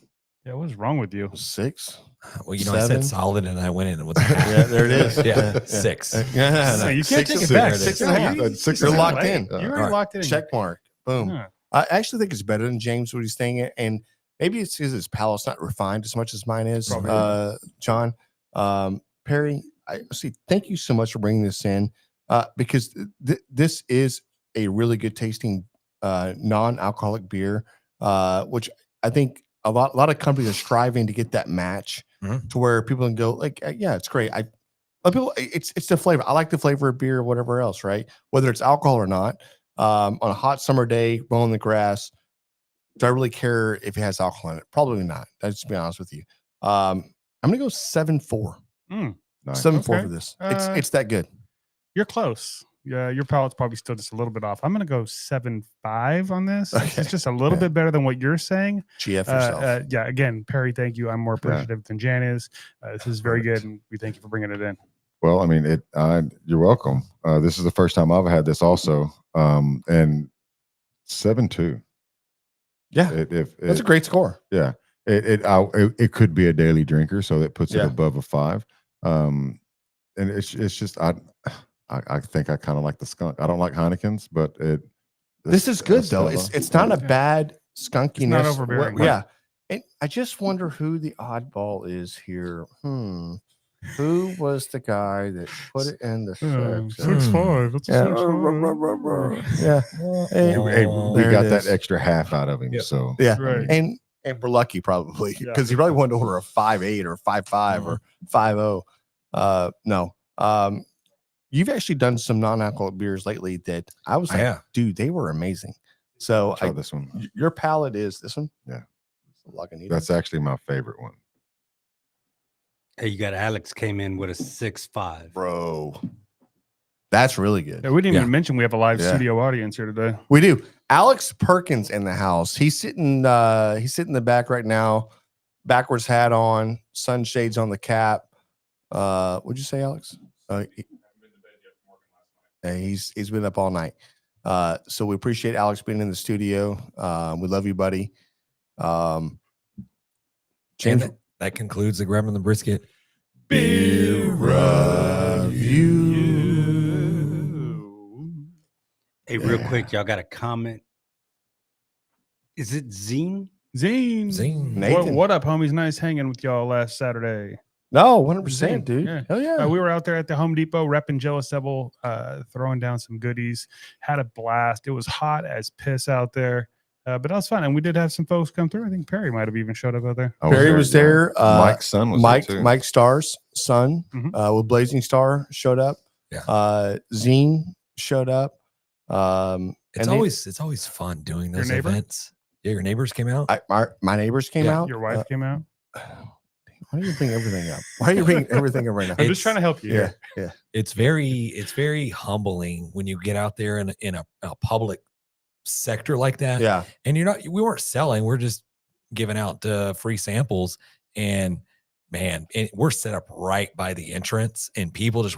Yeah. What's wrong with you?
6?
Well, you know, I
Seven?
said solid and I went in with a half.
Yeah, there it is.
Yeah, 6.
Yeah,
No, you
Six
can't take
and-
it back.
there it is.
6.5.
You-
Six
You're
and a
locked
half.
in.
You already
Alright.
locked it in.
Check mark. Boom.
Yeah.
I actually think it's better than James what he's saying it, and maybe it's because his palate's not refined as much as mine is.
Probably.
John, Perry, I see. Thank you so much for bringing this in, because this is a really good tasting non-alcoholic beer, which I think a lot of companies are striving to get that match
Mhm.
to where people can go like, yeah, it's great. A lot of people, it's the flavor. I like the flavor of beer or whatever else, right? Whether it's alcohol or not. On a hot summer day, mowing the grass, do I really care if it has alcohol in it? Probably not. Let's be honest with you. I'm gonna go 7.4.
Nice.
7.4
Okay.
for this.
Uh,
It's that good.
You're close. Yeah, your palate's probably still just a little bit off. I'm gonna go 7.5 on this.
Okay.
It's just a little
Yeah.
bit better than what you're saying.
GF yourself.
Yeah, again, Perry, thank you. I'm more appreciative than Jan is. This is very good, and we thank you for bringing it in.
Well, I mean, you're welcome. This is the first time I've had this also. And 7.2.
Yeah,
If
that's a great score.
Yeah, it could be a daily drinker, so that puts it
Yeah.
above a 5. And it's just I think I kind of like the skunk. I don't like Heineken's, but
This is good though.
Stella.
It's not a
Yeah.
bad skunkiness.
overbearing.
Yeah, and I just wonder who the oddball is here. Who was the guy that put it in the section?
6.5. It's a
Yeah.
6.5.
Yeah.
Hey, we
There it
got that
is.
extra half out of him.
Yep.
So
Yeah.
Right.
And we're lucky probably
Yeah.
because he probably wanted to order a 5.8 or 5.5 or 5.0. No. You've actually done some non-alcoholic beers lately that I was like,
Yeah.
dude, they were amazing. So
try this one.
your palate is this one?
Yeah.
Lagunitas.
That's actually my favorite one.
Hey, you got Alex came in with a 6.5.
Bro. That's really good.
Yeah, we didn't
Yeah.
even mention we have a live
Yeah.
studio audience here today.
We do. Alex Perkins in the house. He's sitting in the back right now, backwards hat on, sunshades on the cap. What'd you say, Alex? He's been up all night. So we appreciate Alex being in the studio. We love you, buddy.
And
James,
that concludes the Grab and the Brisket.
beer review.
Hey, real quick, y'all got a comment. Is it Zine?
Zine.
Zine.
Nathan.
What up, homies? Nice hanging with y'all last Saturday.
No, 100%,
Zine,
dude.
yeah.
Hell yeah.
We were out there at the Home Depot repping Jello Sebel, throwing down some goodies. Had a blast. It was hot as piss out there. But that was fun, and we did have some folks come through. I think Perry might have even showed up out there.
I
Perry was
yeah.
there.
Mike's son was there too.
Mike Starr's son with Blazing Star showed up.
Yeah.
Zine showed up.
It's always fun doing those
neighbor?
events. Yeah, your neighbors came out.
My neighbors came out.
Your wife came out.
Why do you bring everything up? Why are you bringing everything up right now?
I'm just trying to help you.
Yeah,
Here.
yeah.
It's very humbling when you get out there in a public sector like that.
Yeah.
And we weren't selling, we're just giving out free samples. And man, we're set up right by the entrance, and people just,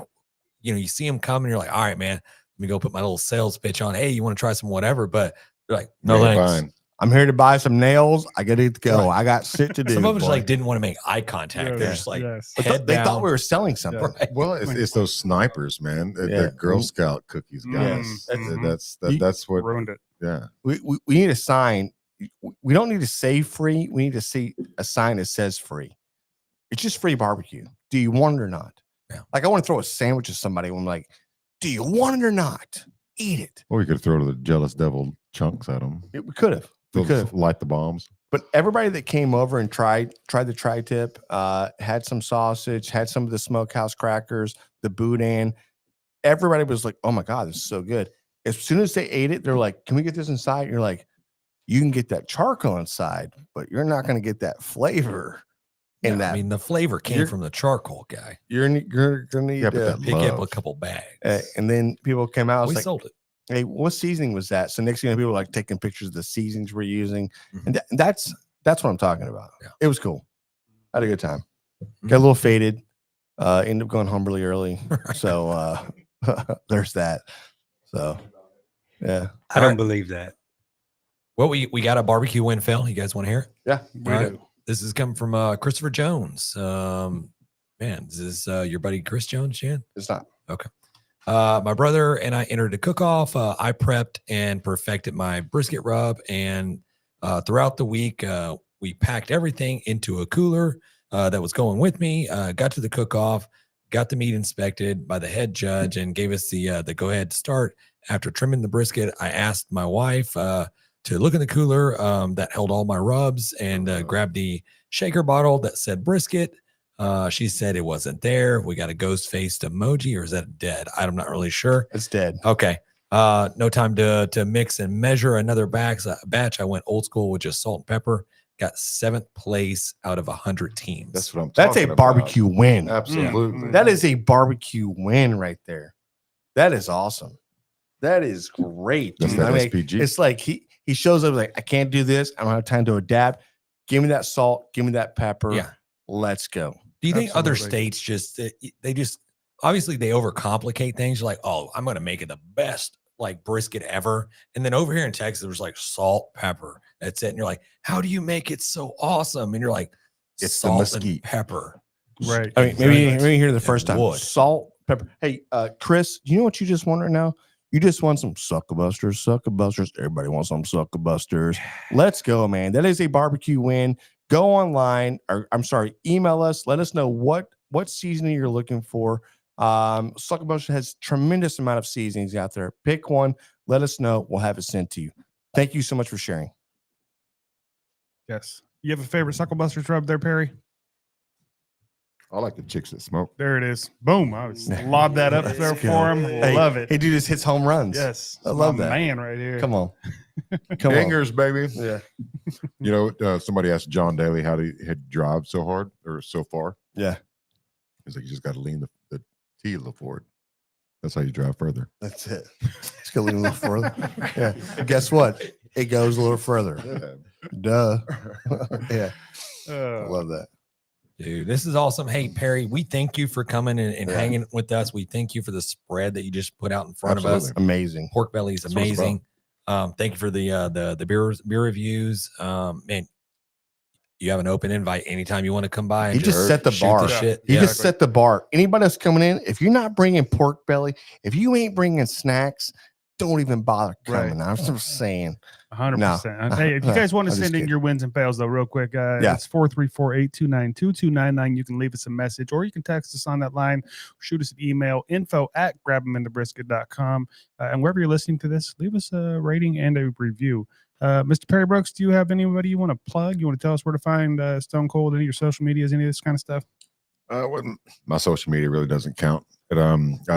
you see them come and you're like, all right, man, let me go put my little sales pitch on. Hey, you want to try some whatever? But they're like, no,
Yeah,
thanks.
fine.
I'm here to buy some nails. I got to go.
Right.
I got shit to do.
Some of them just
boy.
like didn't want to make eye contact.
Yeah,
They're just like,
yes.
But
head
they
down.
thought we were selling something.
Right.
Well, it's those snipers, man.
Yeah.
The Girl Scout cookies guys.
Mhm.
That's what.
Ruined it.
Yeah.
We need a sign. We don't need to say free. We need to see a sign that says free. It's just free barbecue. Do you want it or not?
Yeah.
Like I want to throw a sandwich at somebody. I'm like, do you want it or not? Eat it.
Or you could throw the jealous devil chunks at them.
We could have. We could have.
Light the bombs.
But everybody that came over and tried the tri-tip, had some sausage, had some of the smokehouse crackers, the boudin. Everybody was like, "Oh my god, this is so good!" As soon as they ate it, they're like, "Can we get this inside?" And you're like, "You can get that charcoal inside, but you're not going to get that flavor." In
Yeah,
that,
I mean, the flavor came from the charcoal guy.
you're gonna need
Yeah, but
to
that
Pick up a
love.
couple bags.
and then people came out.
We
It's like,
sold it.
"Hey, what seasoning was that?" So next thing you know, people were like taking pictures of the seasonings we're using,
Mhm.
and that's what I'm talking about.
Yeah.
It was cool. I had a good time.
Mhm.
Got a little faded. Ended up going home really early. So there's that. So yeah.
I don't believe that.
Well, we got a barbecue win, Phil. You guys want to hear it?
Yeah.
We
All right.
do.
This is coming from Christopher Jones. Man, is this your buddy Chris Jones, Jan?
It's not.
My brother and I entered a cook-off. I prepped and perfected my brisket rub, and throughout the week, we packed everything into a cooler that was going with me. Got to the cook-off, got the meat inspected by the head judge, and gave us the go-ahead to start. After trimming the brisket, I asked my wife to look in the cooler that held all my rubs and grabbed the shaker bottle that said brisket. She said it wasn't there. We got a ghost faced emoji, or is that dead? I'm not really sure.
It's dead.
Okay. No time to mix and measure another batch. I went old school with just salt and pepper. Got 7th place out of 100 teams.
That's what I'm
That's a
talking
barbecue win.
about. Absolutely.
That is a barbecue win right there. That is awesome. That is great.
That's
dude.
that
I mean,
SPG.
it's like he shows up like, I can't do this. I don't have time to adapt. Give me that salt. Give me that pepper.
Yeah.
Let's go.
Do you think other
Absolutely.
states they just obviously they overcomplicate things? You're like, oh, I'm gonna make it the best like brisket ever. And then over here in Texas, there's like salt, pepper. That's it. And you're like, how do you make it so awesome? And you're like,
It's the
salt
mesquite.
and pepper.
Right.
I mean, maybe hear the first time.
wood.
Salt, pepper. Hey, Chris, you know what you just want right now? You just want some sucker busters. Everybody wants some sucker busters. Let's go, man. That is a barbecue win. Go online, or I'm sorry, email us. Let us know what seasoning you're looking for. Sucker Buster has tremendous amount of seasonings out there. Pick one. Let us know. We'll have it sent to you. Thank you so much for sharing.
Yes. You have a favorite Suckle Busters rub there, Perry?
I like the chicks that smoke.
There it is. Boom. I was lob that up there
Let's go.
for him.
Hey,
Love it.
Hey, dude, just hits home runs.
Yes.
I love
My
that.
man right here.
Come on. Come on.
Fingers, baby.
Yeah.
You know, somebody asked John Daly how he had drive so hard or so far.
Yeah.
He's like, you just got to lean the T a little forward. That's how you drive further.
That's it. It's going to lean a little further. Yeah. And guess what? It goes a little further. Duh. Yeah. I love that.
Dude, this is awesome. Hey, Perry, we thank you for coming and
Yeah.
hanging with us. We thank you for the spread that you just put out in front of us.
Absolutely.
Amazing.
Pork belly is
That's what it's about.
amazing. Thank you for the beer reviews. Man, you have an open invite anytime you want to come by.
He
And
just set the
shoot
bar.
shit.
You
Yeah.
just set the bar. Anybody that's coming in, if you're not bringing pork belly, if you ain't bringing snacks, don't even bother
Right.
coming. I'm just saying.
100%. Hey, if you guys want to
I'm just
send in
kidding.
your wins and fails, though, real quick,
Yeah.
it's 434-829-2299. You can leave us a message, or you can text us on that line. Shoot us an email, info@grabeminthebrisket.com. And wherever you're listening to this, leave us a rating and a review. Mr. Perry Brooks, do you have anybody you want to plug? You want to tell us where to find Stone Cold, any of your social medias, any of this kind of stuff?
Well, my social media really doesn't count. But,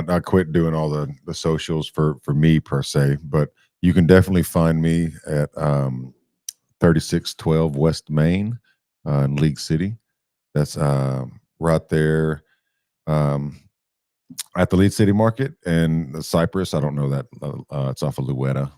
I quit doing all the socials for me per se, but you can definitely find me at 3612 West Main in League City. That's right there at the League City Market and the Cypress. I don't know that. It's off of Louetta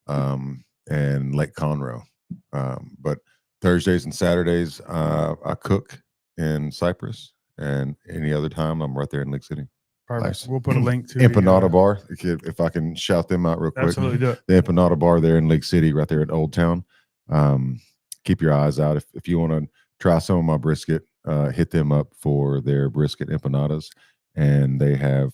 and Lake Conroe. But Thursdays and Saturdays, I cook in Cypress, and any other time, I'm right there in League City.
Perfect.
Nice.
We'll put a link to
Empanada Bar, if I can shout them out real quick.
Absolutely do it.
The Empanada Bar there in Lake City, right there at Old Town. Keep your eyes out. If you want to try some of my brisket, hit them up for their brisket empanadas. And they have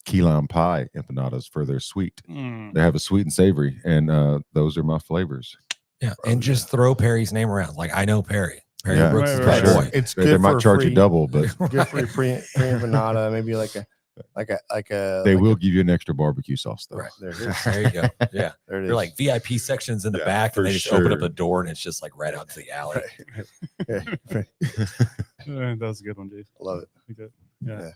key lime pie empanadas for their sweet. They have a sweet and savory, and those are my flavors.
Yeah, and just throw Perry's name around. Like, I know Perry. Perry
Yeah,
Brooks is
right,
my
right,
sure.
boy.
It's
They
good
might
for
charge
free,
you double, but
good for your free empanada, maybe like a
they
like
will
a-
give you an extra barbecue sauce though.
Right.
there it is.
There you go. Yeah.
There it is.
They're like VIP sections in the
Yeah,
back,
for
and they just open up
sure.
a door, and it's just like right out to the alley.
That was a good one, dude.
Love it.
Good. Yeah.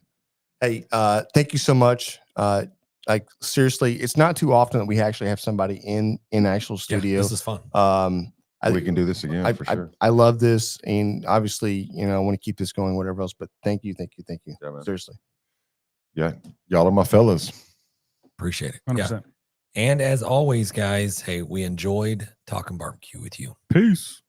Hey, thank you so much. Like seriously, it's not too often that we actually have somebody in actual
Yeah,
studio.
this is fun.
We can do this again for sure.
I love this, and obviously, I want to keep this going, whatever else. But thank you.
Yeah, man.
Seriously.
Yeah, y'all are my fellas.
Appreciate it.
100%.
Yeah. And as always, guys, hey, we enjoyed talking barbecue with you.
Peace.